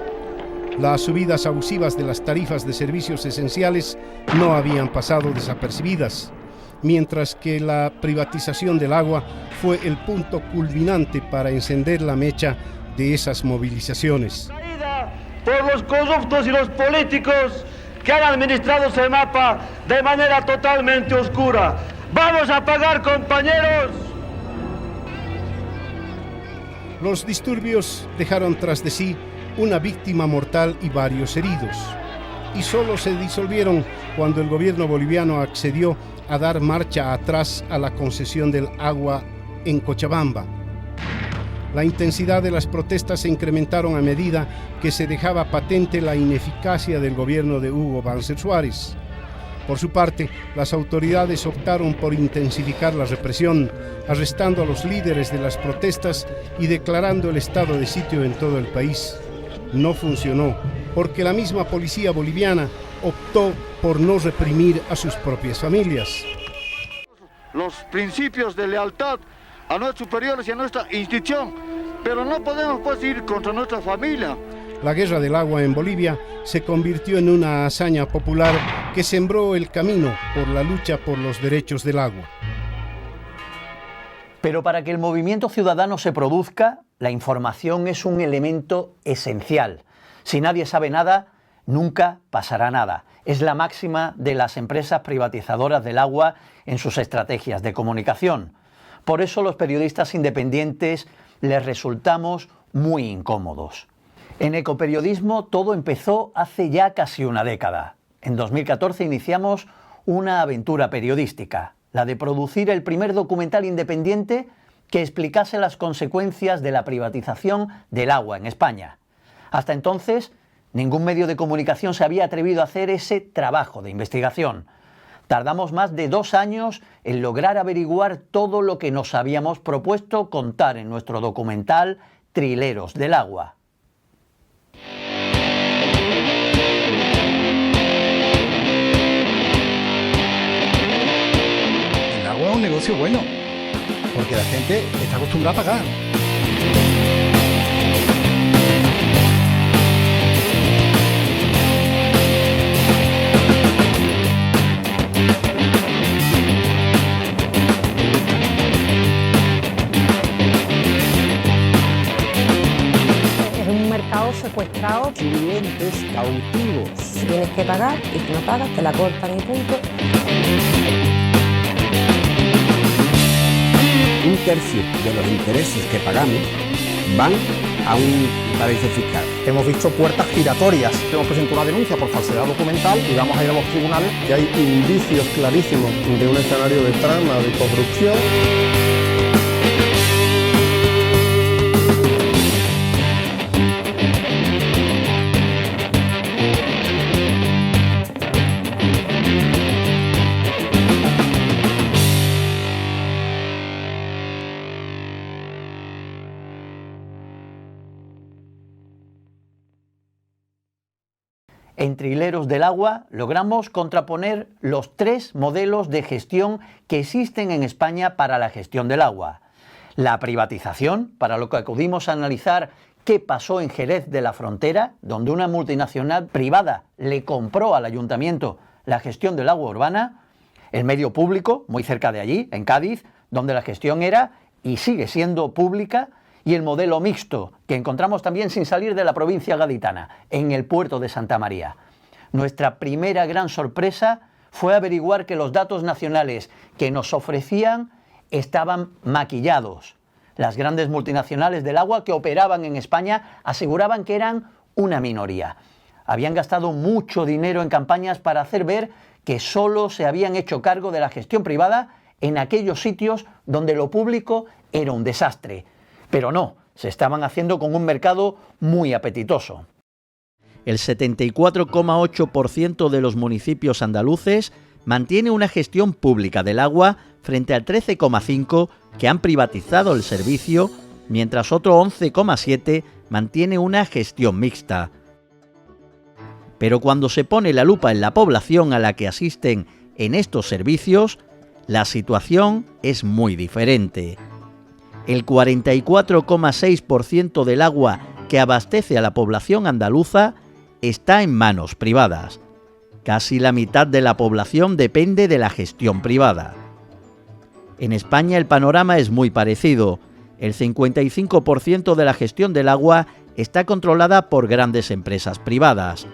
Las subidas abusivas de las tarifas de servicios esenciales no habían pasado desapercibidas, mientras que la privatización del agua fue el punto culminante para encender la mecha de esas movilizaciones. Por los corruptos y los políticos que han administrado Semapa de manera totalmente oscura. ¡Vamos a pagar, compañeros! Los disturbios dejaron tras de sí una víctima mortal y varios heridos, y solo se disolvieron cuando el gobierno boliviano accedió a dar marcha atrás a la concesión del agua en Cochabamba. La intensidad de las protestas se incrementaron a medida que se dejaba patente la ineficacia del gobierno de Hugo Banzer Suárez. Por su parte, las autoridades optaron por intensificar la represión, arrestando a los líderes de las protestas y declarando el estado de sitio en todo el país. No funcionó, porque la misma policía boliviana optó por no reprimir a sus propias familias. Los principios de lealtad a nuestros superiores y a nuestra institución, pero no podemos pues ir contra nuestra familia. La guerra del agua en Bolivia se convirtió en una hazaña popular que sembró el camino por la lucha por los derechos del agua. Pero para que el movimiento ciudadano se produzca, la información es un elemento esencial. Si nadie sabe nada, nunca pasará nada. Es la máxima de las empresas privatizadoras del agua en sus estrategias de comunicación. Por eso los periodistas independientes les resultamos muy incómodos. En Ecoperiodismo todo empezó hace ya casi una década. En 2014 iniciamos una aventura periodística, la de producir el primer documental independiente que explicase las consecuencias de la privatización del agua en España. Hasta entonces, ningún medio de comunicación se había atrevido a hacer ese trabajo de investigación. Tardamos más de 2 años en lograr averiguar todo lo que nos habíamos propuesto contar en nuestro documental Trileros del Agua. El agua es un negocio bueno, porque la gente está acostumbrada a pagar. Secuestrados, clientes cautivos. Tienes que pagar y si no pagas te la cortan y punto. Un tercio de los intereses que pagamos van a un paraíso fiscal. Hemos visto puertas giratorias. Hemos presentado una denuncia por falsedad documental y vamos a ir a los tribunales. Que hay indicios clarísimos de un escenario de trama, de corrupción. En Trileros del Agua logramos contraponer los 3 modelos de gestión que existen en España para la gestión del agua. La privatización, para lo que acudimos a analizar qué pasó en Jerez de la Frontera, donde una multinacional privada le compró al ayuntamiento la gestión del agua urbana. El medio público, muy cerca de allí, en Cádiz, donde la gestión era y sigue siendo pública. Y el modelo mixto, que encontramos también sin salir de la provincia gaditana, en el puerto de Santa María. Nuestra primera gran sorpresa fue averiguar que los datos nacionales que nos ofrecían estaban maquillados. Las grandes multinacionales del agua que operaban en España aseguraban que eran una minoría. Habían gastado mucho dinero en campañas para hacer ver que solo se habían hecho cargo de la gestión privada en aquellos sitios donde lo público era un desastre. Pero no, se estaban haciendo con un mercado muy apetitoso. El 74,8% de los municipios andaluces mantiene una gestión pública del agua frente al 13,5% que han privatizado el servicio, mientras otro 11,7% mantiene una gestión mixta. Pero cuando se pone la lupa en la población a la que asisten en estos servicios, la situación es muy diferente. El 44,6% del agua que abastece a la población andaluza está en manos privadas. Casi la mitad de la población depende de la gestión privada. En España el panorama es muy parecido. El 55% de la gestión del agua está controlada por grandes empresas privadas.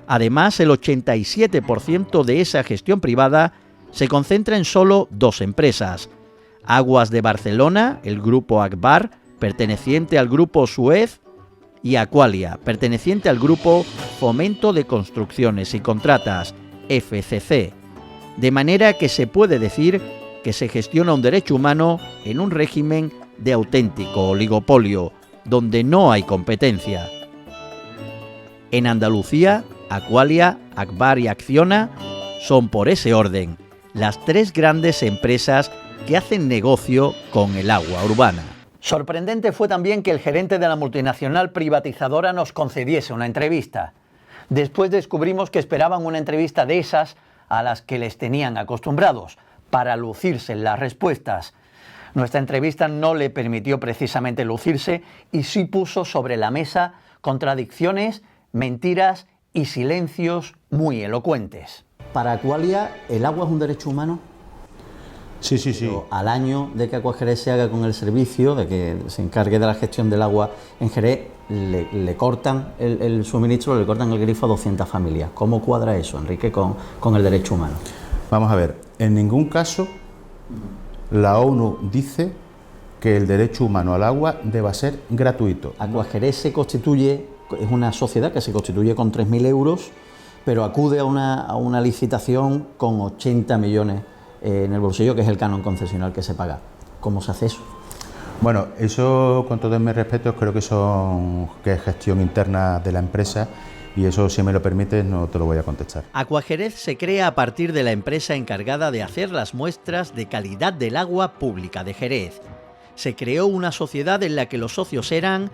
Además, el 87% de esa gestión privada se concentra en solo 2 empresas: Aguas de Barcelona, el grupo Agbar, perteneciente al grupo Suez, y Aqualia, perteneciente al grupo Fomento de Construcciones y Contratas, FCC. De manera que se puede decir que se gestiona un derecho humano en un régimen de auténtico oligopolio, donde no hay competencia. En Andalucía, Aqualia, Agbar y Acciona son, por ese orden, las 3 grandes empresas que hacen negocio con el agua urbana. Sorprendente fue también que el gerente de la multinacional privatizadora nos concediese una entrevista. Después descubrimos que esperaban una entrevista de esas a las que les tenían acostumbrados, para lucirse en las respuestas. Nuestra entrevista no le permitió precisamente lucirse y sí puso sobre la mesa contradicciones, mentiras y silencios muy elocuentes. Para Aqualia, ¿el agua es un derecho humano? Sí. Pero al año de que Aquajerez se haga con el servicio, de que se encargue de la gestión del agua en Jerez, le cortan el suministro, le cortan el grifo a 200 familias. ¿Cómo cuadra eso, Enrique, con el derecho humano? Vamos a ver, en ningún caso la ONU dice que el derecho humano al agua deba ser gratuito. Aquajerez se constituye, es una sociedad que se constituye con 3.000 euros, pero acude a una licitación con 80 millones en el bolsillo, que es el canon concesional que se paga. ¿Cómo se hace eso? Bueno, eso, con todos mis respetos, creo que es gestión interna de la empresa, y eso, si me lo permites, no te lo voy a contestar. Aquajerez se crea a partir de la empresa encargada de hacer las muestras de calidad del agua pública de Jerez. Se creó una sociedad en la que los socios eran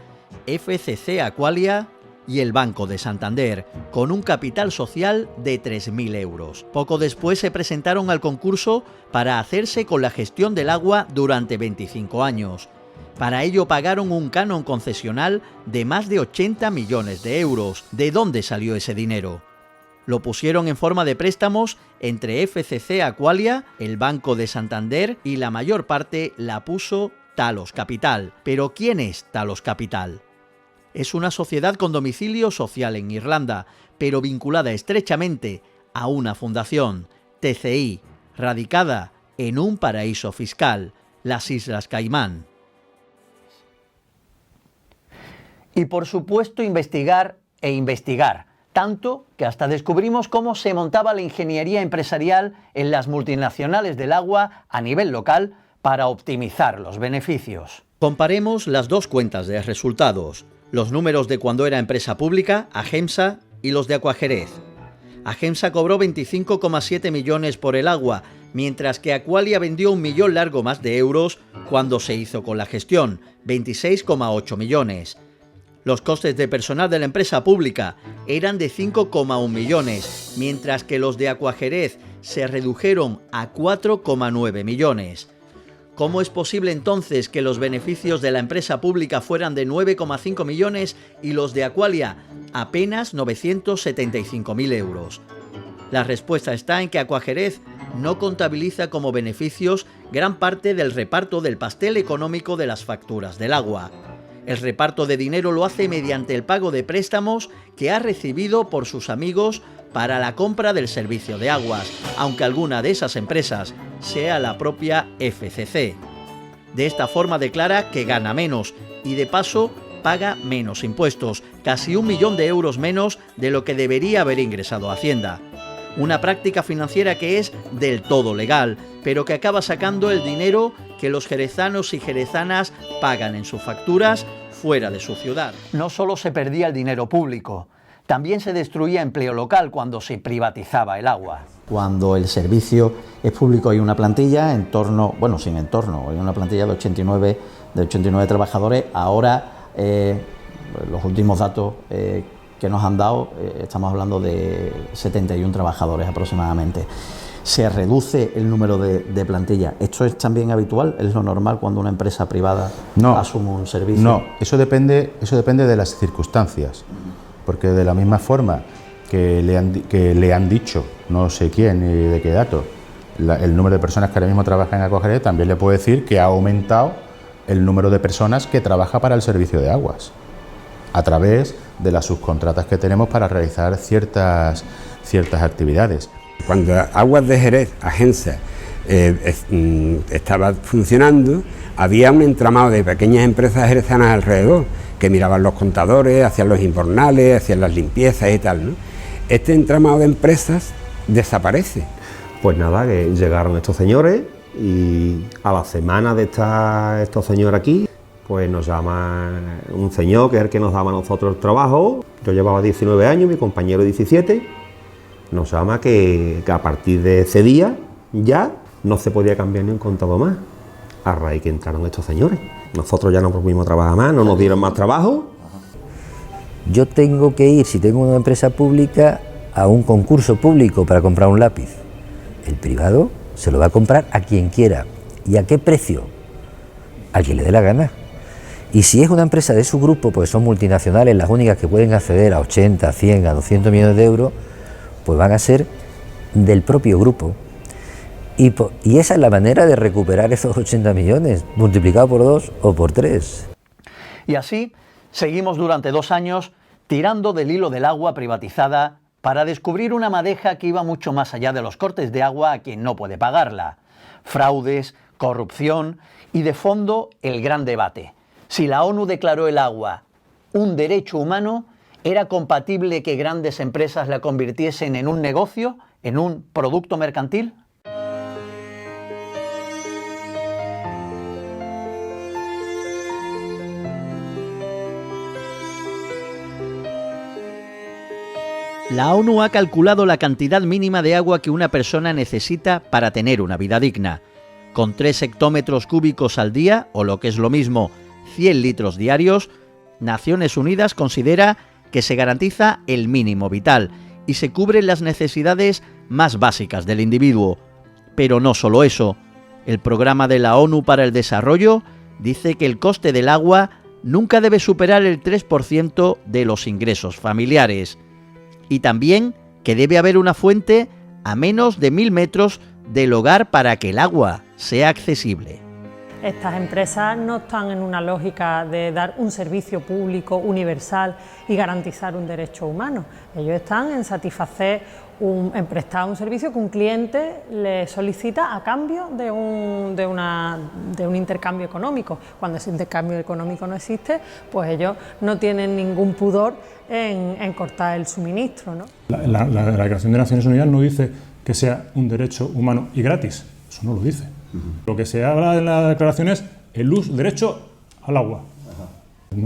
FCC Aqualia y el Banco de Santander, con un capital social de 3.000 euros. Poco después se presentaron al concurso para hacerse con la gestión del agua durante 25 años. Para ello pagaron un canon concesional de más de 80 millones de euros. ¿De dónde salió ese dinero? Lo pusieron en forma de préstamos entre FCC Aqualia, el Banco de Santander, y la mayor parte la puso Talos Capital. ¿Pero quién es Talos Capital? Es una sociedad con domicilio social en Irlanda, pero vinculada estrechamente a una fundación, TCI, radicada en un paraíso fiscal, las Islas Caimán. Y por supuesto investigar e investigar, tanto que hasta descubrimos cómo se montaba la ingeniería empresarial en las multinacionales del agua a nivel local para optimizar los beneficios. Comparemos las 2 cuentas de resultados. Los números de cuando era empresa pública, Agemsa, y los de Aquajerez. Agemsa cobró 25,7 millones por el agua, mientras que Aqualia vendió 1 millón largo más de euros cuando se hizo con la gestión, 26,8 millones. Los costes de personal de la empresa pública eran de 5,1 millones, mientras que los de Aquajerez se redujeron a 4,9 millones. ¿Cómo es posible entonces que los beneficios de la empresa pública fueran de 9,5 millones y los de Aqualia apenas 975.000 euros? La respuesta está en que Aquajerez no contabiliza como beneficios gran parte del reparto del pastel económico de las facturas del agua. El reparto de dinero lo hace mediante el pago de préstamos que ha recibido por sus amigos para la compra del servicio de aguas, aunque alguna de esas empresas sea la propia FCC. De esta forma declara que gana menos y de paso paga menos impuestos, casi 1 millón de euros menos de lo que debería haber ingresado a Hacienda. Una práctica financiera que es del todo legal, pero que acaba sacando el dinero que los jerezanos y jerezanas pagan en sus facturas fuera de su ciudad. No solo se perdía el dinero público, también se destruía empleo local cuando se privatizaba el agua. Cuando el servicio es público hay una plantilla hay una plantilla de 89 trabajadores. Ahora los últimos datos que nos han dado, estamos hablando de 71 trabajadores aproximadamente. se reduce el número de plantilla. ¿Esto es también habitual? ¿Es lo normal cuando una empresa privada asume un servicio? No, eso depende de las circunstancias, porque de la misma forma que le han dicho, no sé quién ni de qué dato, el número de personas que ahora mismo trabajan en Acuajet, también le puedo decir que ha aumentado el número de personas que trabaja para el servicio de aguas, a través de las subcontratas que tenemos para realizar ciertas actividades. Cuando Aguas de Jerez, agencia, estaba funcionando, había un entramado de pequeñas empresas jerezanas alrededor, que miraban los contadores, hacían los invernales, hacían las limpiezas y tal, ¿no? Este entramado de empresas desaparece. Pues nada, que llegaron estos señores y a la semana de estar estos señores aquí, pues nos llama un señor que es el que nos daba a nosotros el trabajo. Yo llevaba 19 años, mi compañero 17, nos llama que a partir de ese día ya no se podía cambiar ni un contador más, a raíz que entraron estos señores. Nosotros ya no pudimos trabajar más, no nos dieron más trabajo. Yo tengo que ir, si tengo una empresa pública, a un concurso público para comprar un lápiz. El privado se lo va a comprar a quien quiera. ¿Y a qué precio? A quien le dé la gana. Y si es una empresa de su grupo, pues son multinacionales, las únicas que pueden acceder a 80, 100, a 200 millones de euros, pues van a ser del propio grupo. Y esa es la manera de recuperar esos 80 millones, multiplicado por 2 o por 3. Y así seguimos durante 2 años tirando del hilo del agua privatizada para descubrir una madeja que iba mucho más allá de los cortes de agua a quien no puede pagarla. Fraudes, corrupción y de fondo el gran debate. Si la ONU declaró el agua un derecho humano, ¿era compatible que grandes empresas la convirtiesen en un negocio, en un producto mercantil? La ONU ha calculado la cantidad mínima de agua que una persona necesita para tener una vida digna. Con 3 hectómetros cúbicos al día, o lo que es lo mismo, 100 litros diarios, Naciones Unidas considera que se garantiza el mínimo vital y se cubren las necesidades más básicas del individuo. Pero no solo eso. El Programa de la ONU para el Desarrollo dice que el coste del agua nunca debe superar el 3% de los ingresos familiares. Y también que debe haber una fuente a menos de 1000 metros del hogar para que el agua sea accesible. Estas empresas no están en una lógica de dar un servicio público universal y garantizar un derecho humano. Ellos están en satisfacer, en prestar un servicio que un cliente le solicita a cambio de un intercambio económico. Cuando ese intercambio económico no existe, pues ellos no tienen ningún pudor en cortar el suministro, ¿no? La Declaración de Naciones Unidas no dice que sea un derecho humano y gratis, eso no lo dice. Lo que se habla en la declaración es el derecho al agua.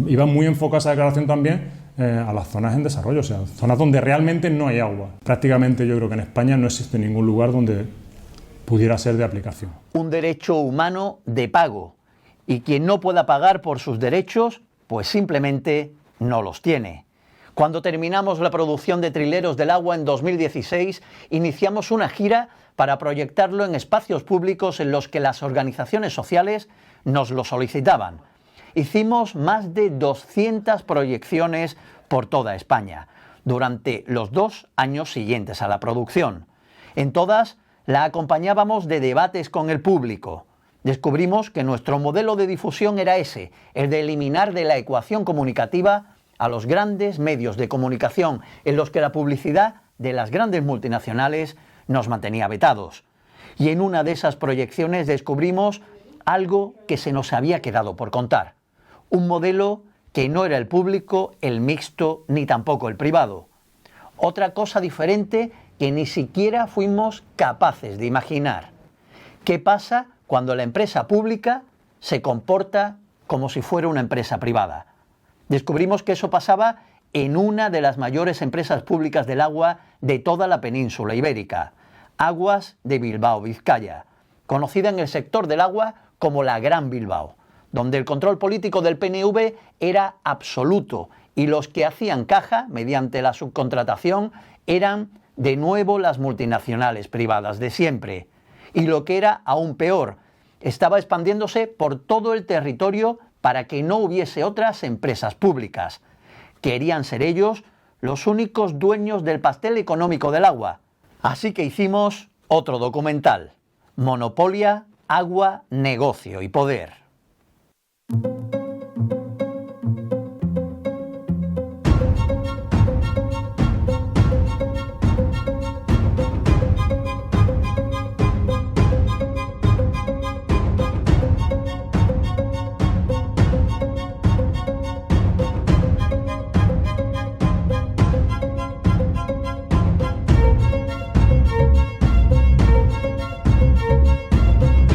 Y va muy enfocada esa declaración también a las zonas en desarrollo, o sea, zonas donde realmente no hay agua. Prácticamente yo creo que en España no existe ningún lugar donde pudiera ser de aplicación. Un derecho humano de pago, y quien no pueda pagar por sus derechos, pues simplemente no los tiene. Cuando terminamos la producción de Trileros del Agua en 2016, iniciamos una gira para proyectarlo en espacios públicos en los que las organizaciones sociales nos lo solicitaban. Hicimos más de 200 proyecciones por toda España, durante los 2 años siguientes a la producción. En todas la acompañábamos de debates con el público. Descubrimos que nuestro modelo de difusión era ese, el de eliminar de la ecuación comunicativa a los grandes medios de comunicación en los que la publicidad de las grandes multinacionales nos mantenía vetados. Y en una de esas proyecciones descubrimos algo que se nos había quedado por contar. Un modelo que no era el público, el mixto, ni tampoco el privado. Otra cosa diferente que ni siquiera fuimos capaces de imaginar. ¿Qué pasa cuando la empresa pública se comporta como si fuera una empresa privada? Descubrimos que eso pasaba en una de las mayores empresas públicas del agua de toda la península ibérica, Aguas de Bilbao, Vizcaya, conocida en el sector del agua como la Gran Bilbao, donde el control político del PNV era absoluto y los que hacían caja mediante la subcontratación eran de nuevo las multinacionales privadas de siempre. Y lo que era aún peor, estaba expandiéndose por todo el territorio para que no hubiese otras empresas públicas. Querían ser ellos los únicos dueños del pastel económico del agua. Así que hicimos otro documental, Monopolia, Agua, Negocio y Poder.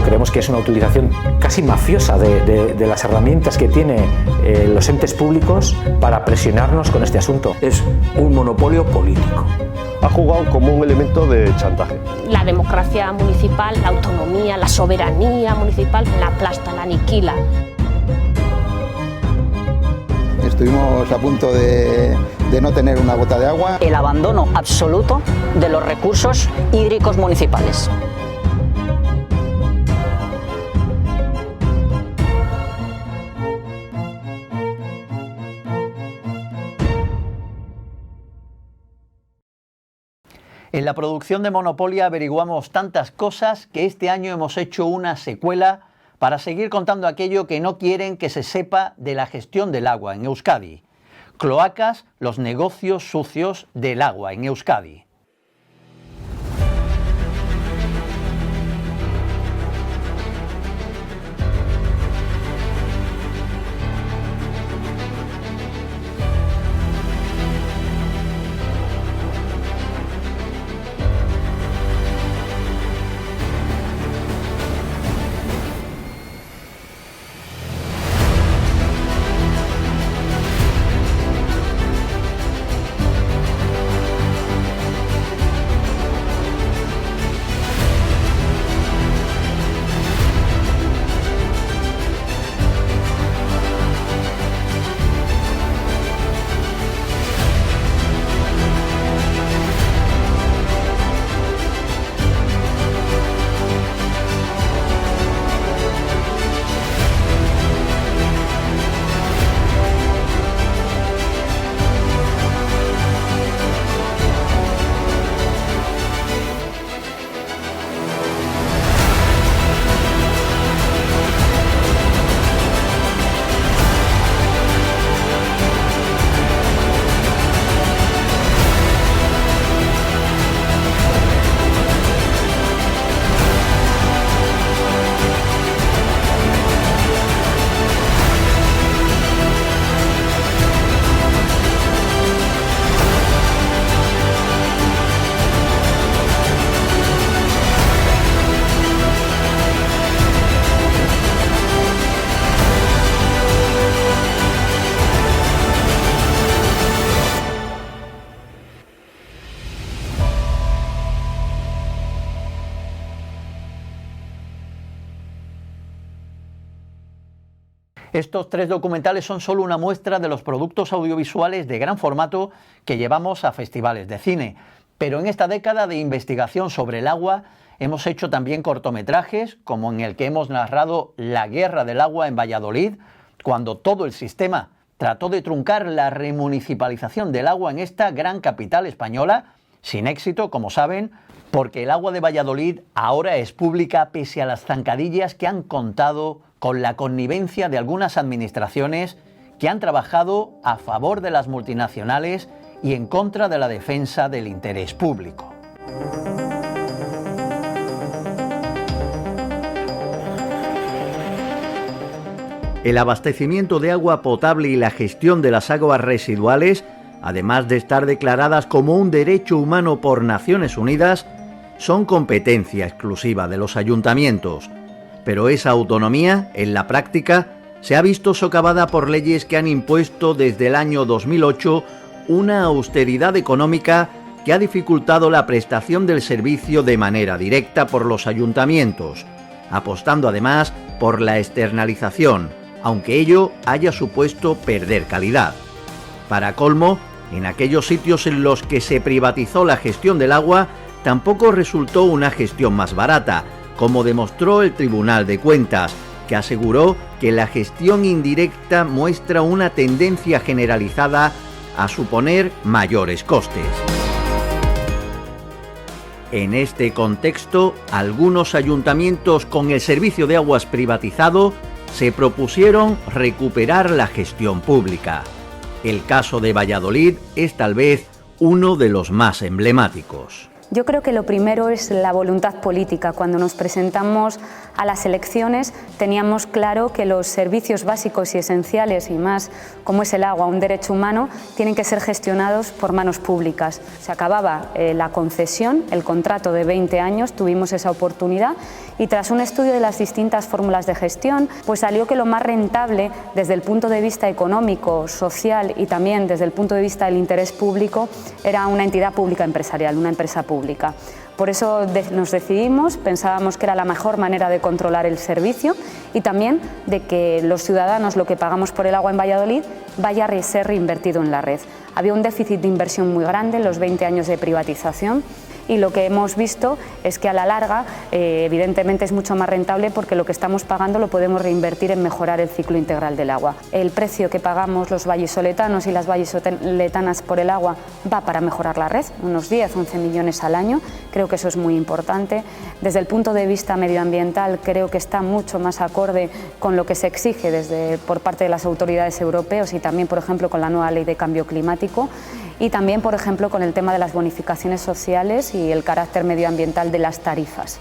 Creemos que es una utilización casi mafiosa de las herramientas que tienen los entes públicos para presionarnos con este asunto. Es un monopolio político. Ha jugado como un elemento de chantaje. La democracia municipal, la autonomía, la soberanía municipal la aplasta, la aniquila. Estuvimos a punto de no tener una gota de agua. El abandono absoluto de los recursos hídricos municipales. En la producción de Monopolia averiguamos tantas cosas que este año hemos hecho una secuela para seguir contando aquello que no quieren que se sepa de la gestión del agua en Euskadi. Cloacas, los negocios sucios del agua en Euskadi. Estos 3 documentales son solo una muestra de los productos audiovisuales de gran formato que llevamos a festivales de cine. Pero en esta década de investigación sobre el agua hemos hecho también cortometrajes, como en el que hemos narrado la guerra del agua en Valladolid, cuando todo el sistema trató de truncar la remunicipalización del agua en esta gran capital española, sin éxito, como saben, porque el agua de Valladolid ahora es pública pese a las zancadillas que han contado con la connivencia de algunas administraciones que han trabajado a favor de las multinacionales y en contra de la defensa del interés público. El abastecimiento de agua potable y la gestión de las aguas residuales, además de estar declaradas como un derecho humano por Naciones Unidas, son competencia exclusiva de los ayuntamientos. Pero esa autonomía, en la práctica, se ha visto socavada por leyes que han impuesto desde el año 2008 una austeridad económica que ha dificultado la prestación del servicio de manera directa por los ayuntamientos, apostando además por la externalización, aunque ello haya supuesto perder calidad. Para colmo, En aquellos sitios en los que se privatizó la gestión del agua, tampoco resultó una gestión más barata, como demostró el Tribunal de Cuentas, que aseguró que la gestión indirecta muestra una tendencia generalizada a suponer mayores costes. En este contexto, algunos ayuntamientos con el servicio de aguas privatizado se propusieron recuperar la gestión pública. El caso de Valladolid es tal vez uno de los más emblemáticos. Yo creo que lo primero es la voluntad política. Cuando nos presentamos a las elecciones teníamos claro que los servicios básicos y esenciales, y más como es el agua, un derecho humano, tienen que ser gestionados por manos públicas. Se acababa la concesión, el contrato de 20 años, tuvimos esa oportunidad y tras un estudio de las distintas fórmulas de gestión, pues salió que lo más rentable desde el punto de vista económico, social y también desde el punto de vista del interés público era una entidad pública empresarial, una empresa pública. Por eso nos decidimos, pensábamos que era la mejor manera de controlar el servicio y también de que los ciudadanos lo que pagamos por el agua en Valladolid vaya a ser reinvertido en la red. Había un déficit de inversión muy grande en los 20 años de privatización y lo que hemos visto es que a la larga evidentemente es mucho más rentable porque lo que estamos pagando lo podemos reinvertir en mejorar el ciclo integral del agua. El precio que pagamos los vallisoletanos y las vallisoletanas por el agua va para mejorar la red, unos 10-11 millones al año, creo que eso es muy importante. Desde el punto de vista medioambiental creo que está mucho más acorde con lo que se exige por parte de las autoridades europeas y también, por ejemplo, con la nueva ley de cambio climático. Y también, por ejemplo, con el tema de las bonificaciones sociales y el carácter medioambiental de las tarifas.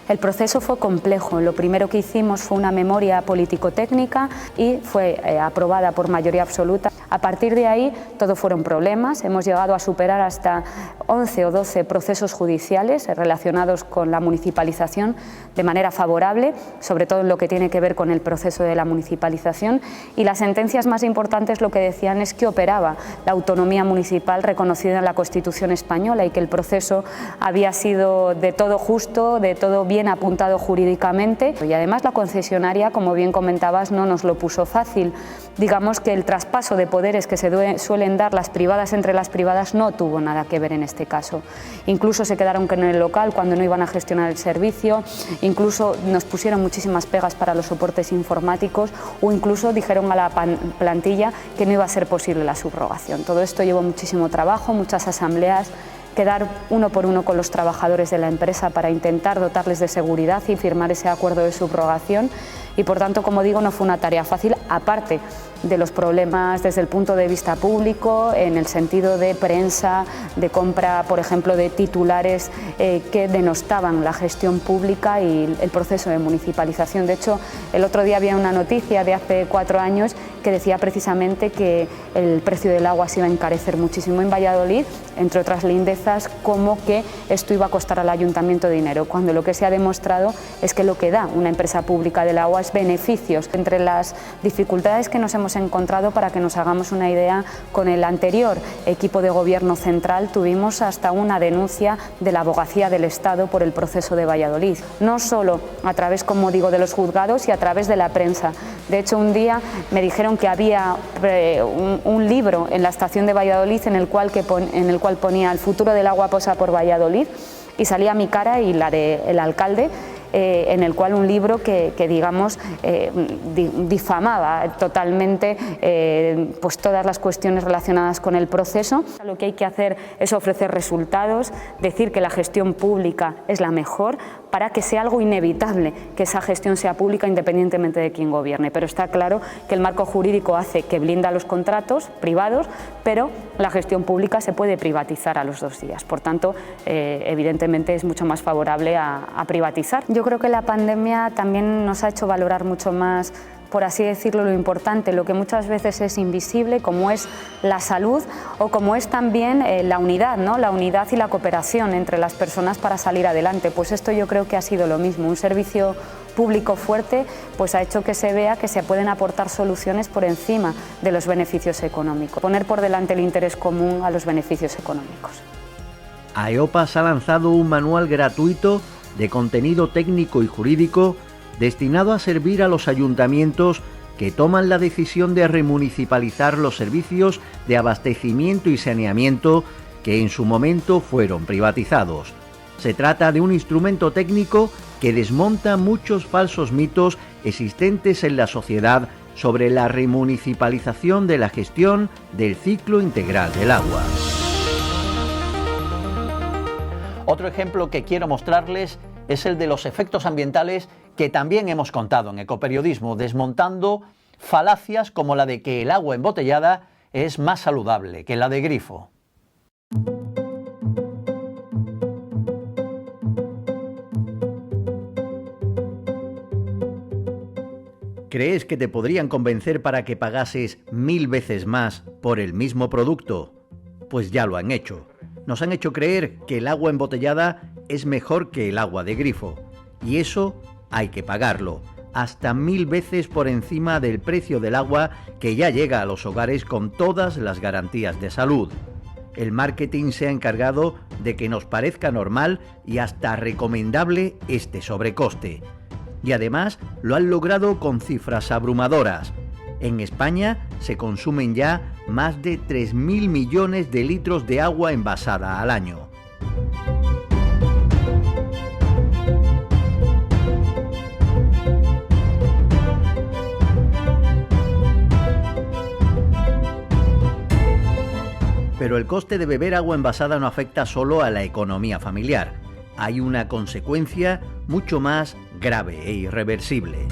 El proceso fue complejo. Lo primero que hicimos fue una memoria político-técnica y fue aprobada por mayoría absoluta. A partir de ahí todo fueron problemas. Hemos llegado a superar hasta 11 o 12 procesos judiciales relacionados con la municipalización de manera favorable, sobre todo en lo que tiene que ver con el proceso de la municipalización. Y las sentencias más importantes lo que decían es que operaba la autonomía municipal reconocida en la Constitución española y que el proceso había sido de todo justo, de todo bien apuntado jurídicamente. Y además la concesionaria, como bien comentabas, no nos lo puso fácil. Digamos que el traspaso de poderes que se suelen dar las privadas entre las privadas no tuvo nada que ver en este caso. Incluso se quedaron con el local cuando no iban a gestionar el servicio, incluso nos pusieron muchísimas pegas para los soportes informáticos o incluso dijeron a la plantilla que no iba a ser posible la subrogación. Todo esto llevó muchísimo trabajo, muchas asambleas, quedar uno por uno con los trabajadores de la empresa para intentar dotarles de seguridad y firmar ese acuerdo de subrogación y por tanto, como digo, no fue una tarea fácil, aparte de los problemas desde el punto de vista público, en el sentido de prensa, de compra, por ejemplo, de titulares que denostaban la gestión pública y el proceso de municipalización. De hecho, el otro día había una noticia de hace 4 años que decía precisamente que el precio del agua se iba a encarecer muchísimo en Valladolid, entre otras lindezas, como que esto iba a costar al ayuntamiento dinero, cuando lo que se ha demostrado es que lo que da una empresa pública del agua es beneficios. Entre las dificultades que nos hemos encontrado, para que nos hagamos una idea, con el anterior equipo de gobierno central tuvimos hasta una denuncia de la abogacía del Estado por el proceso de Valladolid, no solo a través, como digo, de los juzgados y a través de la prensa. De hecho, un día me dijeron que había un libro en la estación de Valladolid en el cual ponía "El futuro del agua pasa por Valladolid", y salía mi cara y la del alcalde, en el cual un libro que digamos difamaba totalmente pues todas las cuestiones relacionadas con el proceso. Lo que hay que hacer es ofrecer resultados, decir que la gestión pública es la mejor para que sea algo inevitable que esa gestión sea pública independientemente de quién gobierne. Pero está claro que el marco jurídico hace que blinda los contratos privados, pero la gestión pública se puede privatizar a los 2 días. Por tanto, evidentemente es mucho más favorable a privatizar. Yo creo que la pandemia también nos ha hecho valorar mucho más, por así decirlo, lo importante, lo que muchas veces es invisible, como es la salud o como es también la unidad, ¿no? La unidad y la cooperación entre las personas para salir adelante. Pues esto yo creo que ha sido lo mismo. Un servicio público fuerte pues ha hecho que se vea que se pueden aportar soluciones por encima de los beneficios económicos. Poner por delante el interés común a los beneficios económicos. AEOPAS ha lanzado un manual gratuito de contenido técnico y jurídico destinado a servir a los ayuntamientos que toman la decisión de remunicipalizar los servicios de abastecimiento y saneamiento que en su momento fueron privatizados. Se trata de un instrumento técnico que desmonta muchos falsos mitos existentes en la sociedad sobre la remunicipalización de la gestión del ciclo integral del agua. Otro ejemplo que quiero mostrarles es el de los efectos ambientales que también hemos contado en Ecoperiodismo, desmontando falacias como la de que el agua embotellada es más saludable que la de grifo. ¿Crees que te podrían convencer para que pagases 1000 veces más por el mismo producto? Pues ya lo han hecho. Nos han hecho creer que el agua embotellada es mejor que el agua de grifo. Y eso hay que pagarlo, hasta 1000 veces por encima del precio del agua que ya llega a los hogares con todas las garantías de salud. El marketing se ha encargado de que nos parezca normal y hasta recomendable este sobrecoste. Y además lo han logrado con cifras abrumadoras. En España se consumen ya más de 3.000 millones de litros de agua envasada al año. Pero el coste de beber agua envasada no afecta solo a la economía familiar. Hay una consecuencia mucho más grave e irreversible.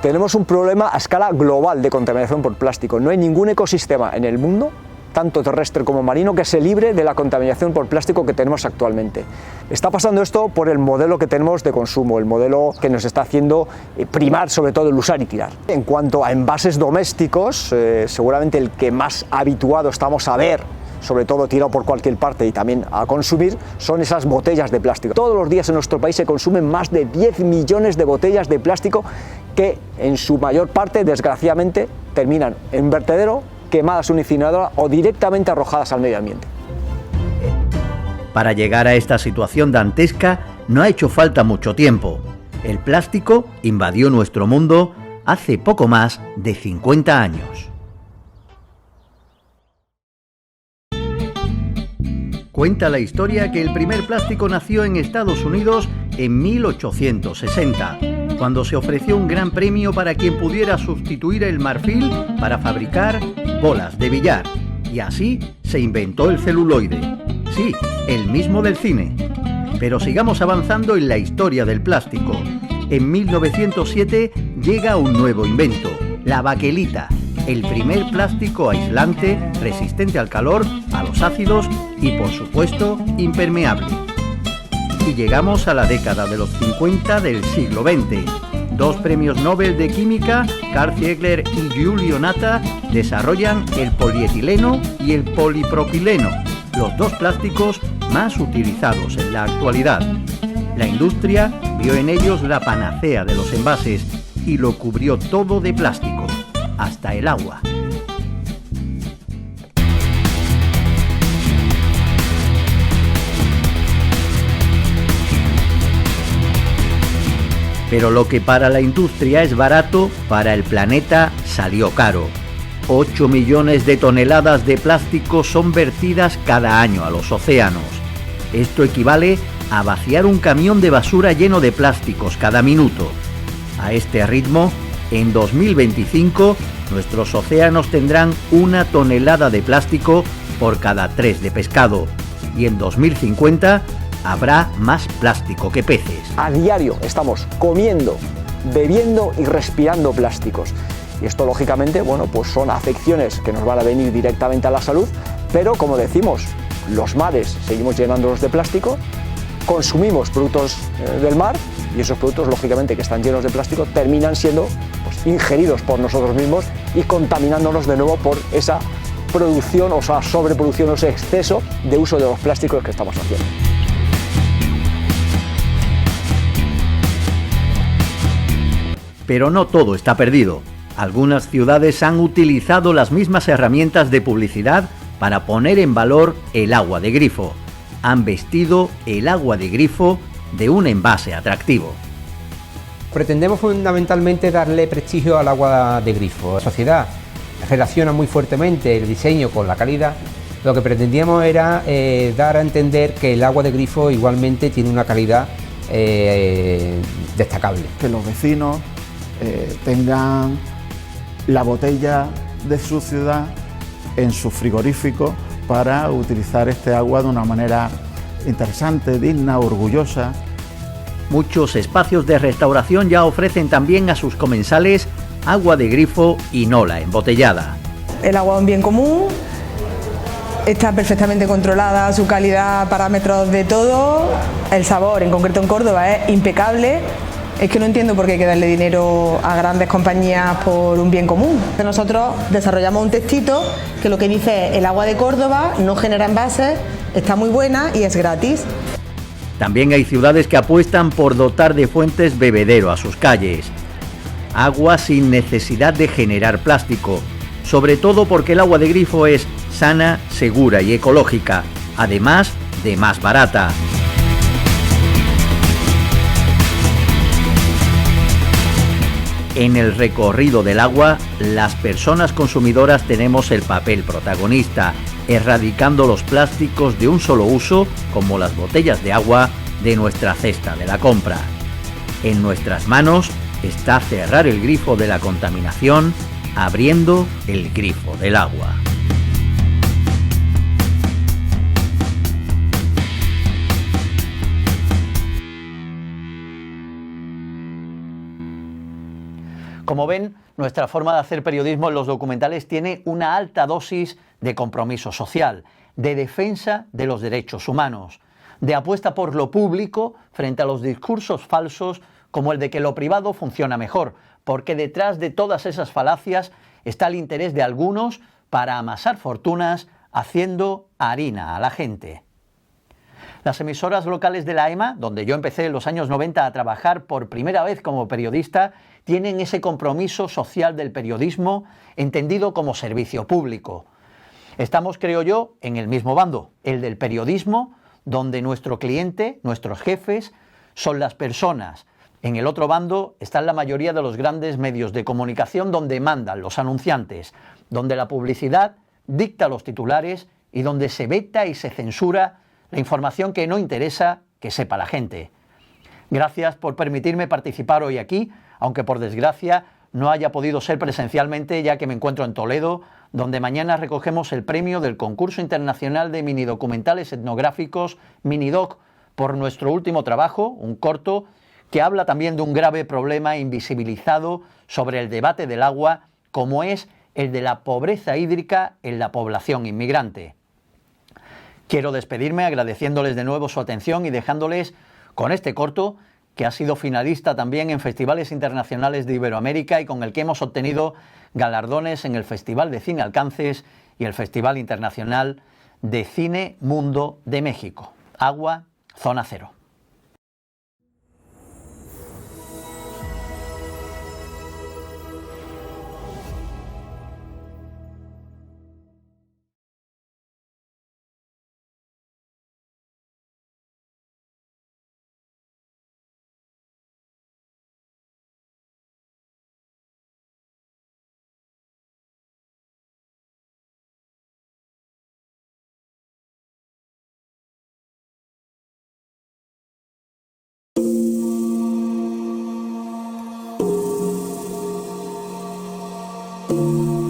Tenemos un problema a escala global de contaminación por plástico. No hay ningún ecosistema en el mundo, tanto terrestre como marino, que se libre de la contaminación por plástico que tenemos actualmente. Está pasando esto por el modelo que tenemos de consumo, el modelo que nos está haciendo primar sobre todo el usar y tirar. En cuanto a envases domésticos, seguramente el que más habituado estamos a ver, sobre todo tirado por cualquier parte y también a consumir, son esas botellas de plástico. Todos los días en nuestro país se consumen más de 10 millones de botellas de plástico que en su mayor parte, desgraciadamente, terminan en vertedero, quemadas en una incineradora o directamente arrojadas al medio ambiente. Para llegar a esta situación dantesca no ha hecho falta mucho tiempo. El plástico invadió nuestro mundo hace poco más de 50 años. Cuenta la historia que el primer plástico nació en Estados Unidos en 1860, cuando se ofreció un gran premio para quien pudiera sustituir el marfil para fabricar bolas de billar. Y así se inventó el celuloide. Sí, el mismo del cine. Pero sigamos avanzando en la historia del plástico. En 1907 llega un nuevo invento, la baquelita, el primer plástico aislante, resistente al calor, a los ácidos y, por supuesto, impermeable. Y llegamos a la década de los 50 del siglo XX. 2 premios Nobel de Química, Karl Ziegler y Giulio Natta, desarrollan el polietileno y el polipropileno, los 2 plásticos más utilizados en la actualidad. La industria vio en ellos la panacea de los envases y lo cubrió todo de plástico, hasta el agua. Pero lo que para la industria es barato, para el planeta salió caro. 8 millones de toneladas de plástico son vertidas cada año a los océanos. Esto equivale a vaciar un camión de basura lleno de plásticos cada minuto. A este ritmo, en 2025, nuestros océanos tendrán 1 tonelada de plástico por cada 3 de pescado. Y en 2050 habrá más plástico que peces. A diario estamos comiendo, bebiendo y respirando plásticos. Y esto, lógicamente, bueno, pues son afecciones que nos van a venir directamente a la salud, pero como decimos, los mares seguimos llenándolos de plástico, consumimos productos del mar y esos productos, lógicamente, que están llenos de plástico, terminan siendo pues, ingeridos por nosotros mismos y contaminándonos de nuevo por esa producción, o sea, sobreproducción, o ese exceso de uso de los plásticos que estamos haciendo. Pero no todo está perdido. Algunas ciudades han utilizado las mismas herramientas de publicidad para poner en valor el agua de grifo. Han vestido el agua de grifo de un envase atractivo. Pretendemos fundamentalmente darle prestigio al agua de grifo. La sociedad relaciona muy fuertemente el diseño con la calidad. Lo que pretendíamos era dar a entender que el agua de grifo igualmente tiene una calidad destacable. Que los vecinos tengan la botella de su ciudad en su frigorífico para utilizar este agua de una manera interesante, digna, orgullosa. Muchos espacios de restauración ya ofrecen también a sus comensales agua de grifo y no la embotellada. El agua es un bien común, está perfectamente controlada su calidad, parámetros de todo. El sabor, en concreto en Córdoba, es impecable. Es que no entiendo por qué hay que darle dinero a grandes compañías por un bien común. Nosotros desarrollamos un textito que lo que dice es: el agua de Córdoba no genera envases, está muy buena y es gratis. También hay ciudades que apuestan por dotar de fuentes bebedero a sus calles. Agua sin necesidad de generar plástico, sobre todo porque el agua de grifo es sana, segura y ecológica, además de más barata. En el recorrido del agua, las personas consumidoras tenemos el papel protagonista, erradicando los plásticos de un solo uso, como las botellas de agua, de nuestra cesta de la compra. En nuestras manos está cerrar el grifo de la contaminación, abriendo el grifo del agua. Como ven, nuestra forma de hacer periodismo en los documentales tiene una alta dosis de compromiso social, de defensa de los derechos humanos, de apuesta por lo público frente a los discursos falsos como el de que lo privado funciona mejor, porque detrás de todas esas falacias está el interés de algunos para amasar fortunas haciendo harina a la gente. Las emisoras locales de la EMA, donde yo empecé en los años 90 a trabajar por primera vez como periodista, tienen ese compromiso social del periodismo entendido como servicio público. Estamos, creo yo, en el mismo bando, el del periodismo, donde nuestro cliente, nuestros jefes, son las personas. En el otro bando están la mayoría de los grandes medios de comunicación donde mandan los anunciantes, donde la publicidad dicta los titulares y donde se veta y se censura la información que no interesa que sepa la gente. Gracias por permitirme participar hoy aquí, aunque por desgracia no haya podido ser presencialmente, ya que me encuentro en Toledo, donde mañana recogemos el premio del Concurso Internacional de Minidocumentales Etnográficos Minidoc por nuestro último trabajo, un corto que habla también de un grave problema invisibilizado sobre el debate del agua, como es el de la pobreza hídrica en la población inmigrante. Quiero despedirme agradeciéndoles de nuevo su atención y dejándoles con este corto, que ha sido finalista también en festivales internacionales de Iberoamérica y con el que hemos obtenido galardones en el Festival de Cine Alcances y el Festival Internacional de Cine Mundo de México. Agua, Zona Cero.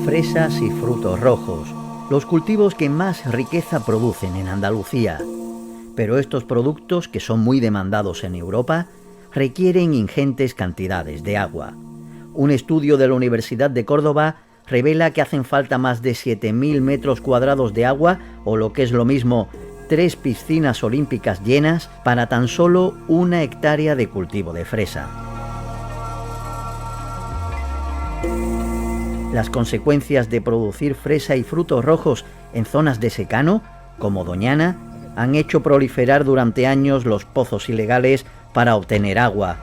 Fresas y frutos rojos, los cultivos que más riqueza producen en Andalucía. Pero estos productos, que son muy demandados en Europa, requieren ingentes cantidades de agua. Un estudio de la Universidad de Córdoba revela que hacen falta más de 7.000 metros cuadrados de agua, o lo que es lo mismo, 3 piscinas olímpicas llenas, para tan solo 1 hectárea de cultivo de fresa. Las consecuencias de producir fresa y frutos rojos en zonas de secano, como Doñana, han hecho proliferar durante años los pozos ilegales para obtener agua.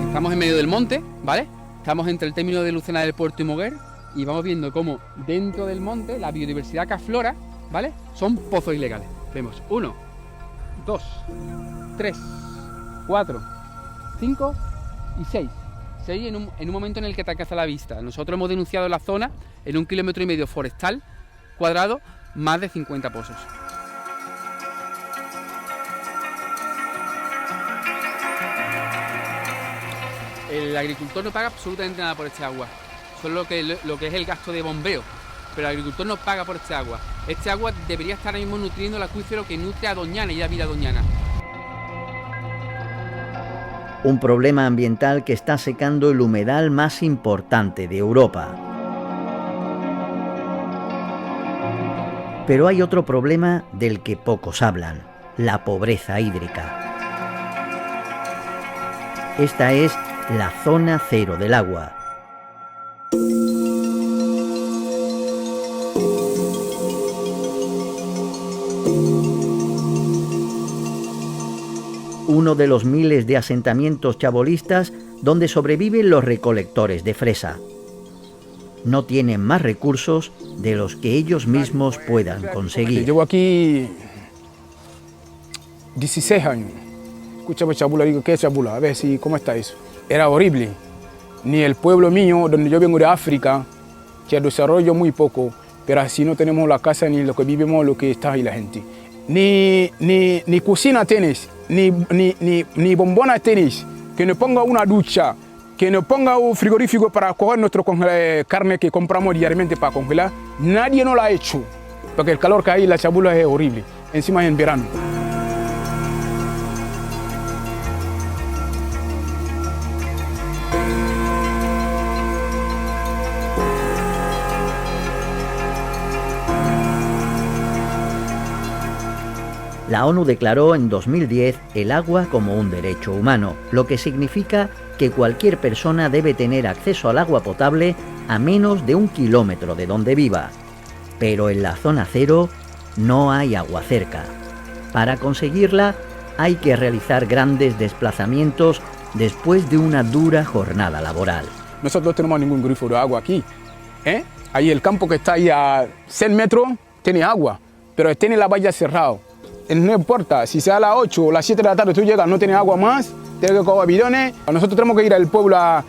Estamos en medio del monte, ¿vale? Estamos entre el término de Lucena del Puerto y Moguer y vamos viendo cómo dentro del monte la biodiversidad que aflora, ¿vale? Son pozos ilegales. Vemos 1, 2, 3, 4, 5 y 6. 6 en un momento en el que te alcanza la vista. Nosotros hemos denunciado en la zona, en 1,5 kilómetros forestal cuadrado, más de 50 pozos. El agricultor no paga absolutamente nada por este agua, solo lo que es el gasto de bombeo, pero el agricultor no paga por este agua. Este agua debería estar ahora mismo nutriendo el acuífero que nutre a Doñana y a Vila Doñana. Un problema ambiental que está secando el humedal más importante de Europa. Pero hay otro problema del que pocos hablan, la pobreza hídrica. Esta es la zona cero del agua. Uno de los miles de asentamientos chabolistas donde sobreviven los recolectores de fresa. No tienen más recursos de los que ellos mismos puedan conseguir. Llevo aquí 16 años. Escuchaba chabula, digo, ¿qué es chabula? A ver si, ¿cómo está eso? Era horrible. Ni el pueblo mío, donde yo vengo de África, que desarrollo muy poco, pero así no tenemos la casa ni lo que vivimos, lo que está ahí la gente. Ni cocina tienes, ni bombona tienes, que nos ponga una ducha, que nos ponga un frigorífico para coger nuestra carne que compramos diariamente para congelar. Nadie nos lo ha hecho, porque el calor que hay en la chabula es horrible, encima es en verano. La ONU declaró en 2010 el agua como un derecho humano, lo que significa que cualquier persona debe tener acceso al agua potable a menos de 1 kilómetro de donde viva. Pero en la zona cero no hay agua cerca. Para conseguirla hay que realizar grandes desplazamientos después de una dura jornada laboral. Nosotros no tenemos ningún grifo de agua aquí. Ahí el campo que está ahí a 100 metros tiene agua, pero tiene la valla cerrada. No importa, si sea a las 8 o las 7 de la tarde tú llegas, no tienes agua más, tienes que coger bidones. Nosotros tenemos que ir al pueblo a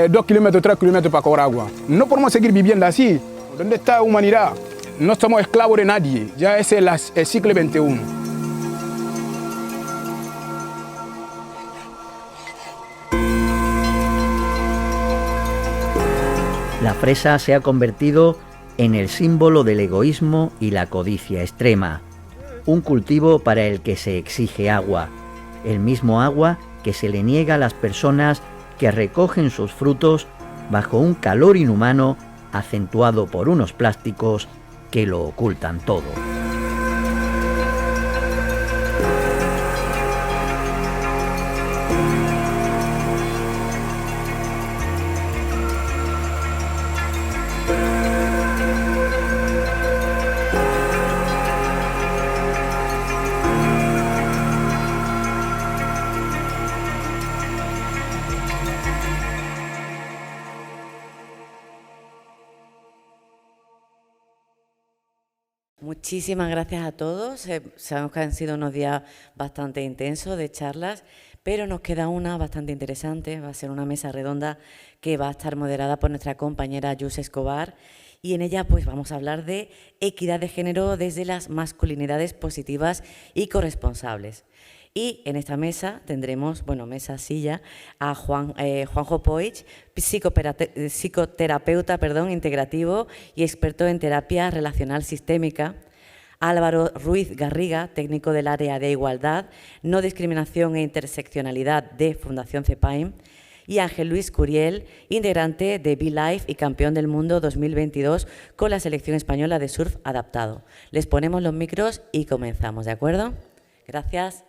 2 kilómetros, 3 kilómetros para cobrar agua. No podemos seguir viviendo así. ¿Dónde está la humanidad? No somos esclavos de nadie, ya es el siglo XXI. La fresa se ha convertido en el símbolo del egoísmo y la codicia extrema. Un cultivo para el que se exige agua, el mismo agua que se le niega a las personas que recogen sus frutos bajo un calor inhumano acentuado por unos plásticos que lo ocultan todo. Muchísimas gracias a todos. Sabemos que han sido unos días bastante intensos de charlas, pero nos queda una bastante interesante. Va a ser una mesa redonda que va a estar moderada por nuestra compañera Yus Escobar, y en ella pues vamos a hablar de equidad de género desde las masculinidades positivas y corresponsables. Y en esta mesa tendremos, mesa-silla, a Juanjo Poich, psicoterapeuta integrativo y experto en terapia relacional sistémica, Álvaro Ruiz Garriga, técnico del área de igualdad, no discriminación e interseccionalidad de Fundación CEPAIM, y Ángel Luis Curiel, integrante de Be-Life y campeón del mundo 2022 con la selección española de surf adaptado. Les ponemos los micros y comenzamos, ¿de acuerdo? Gracias.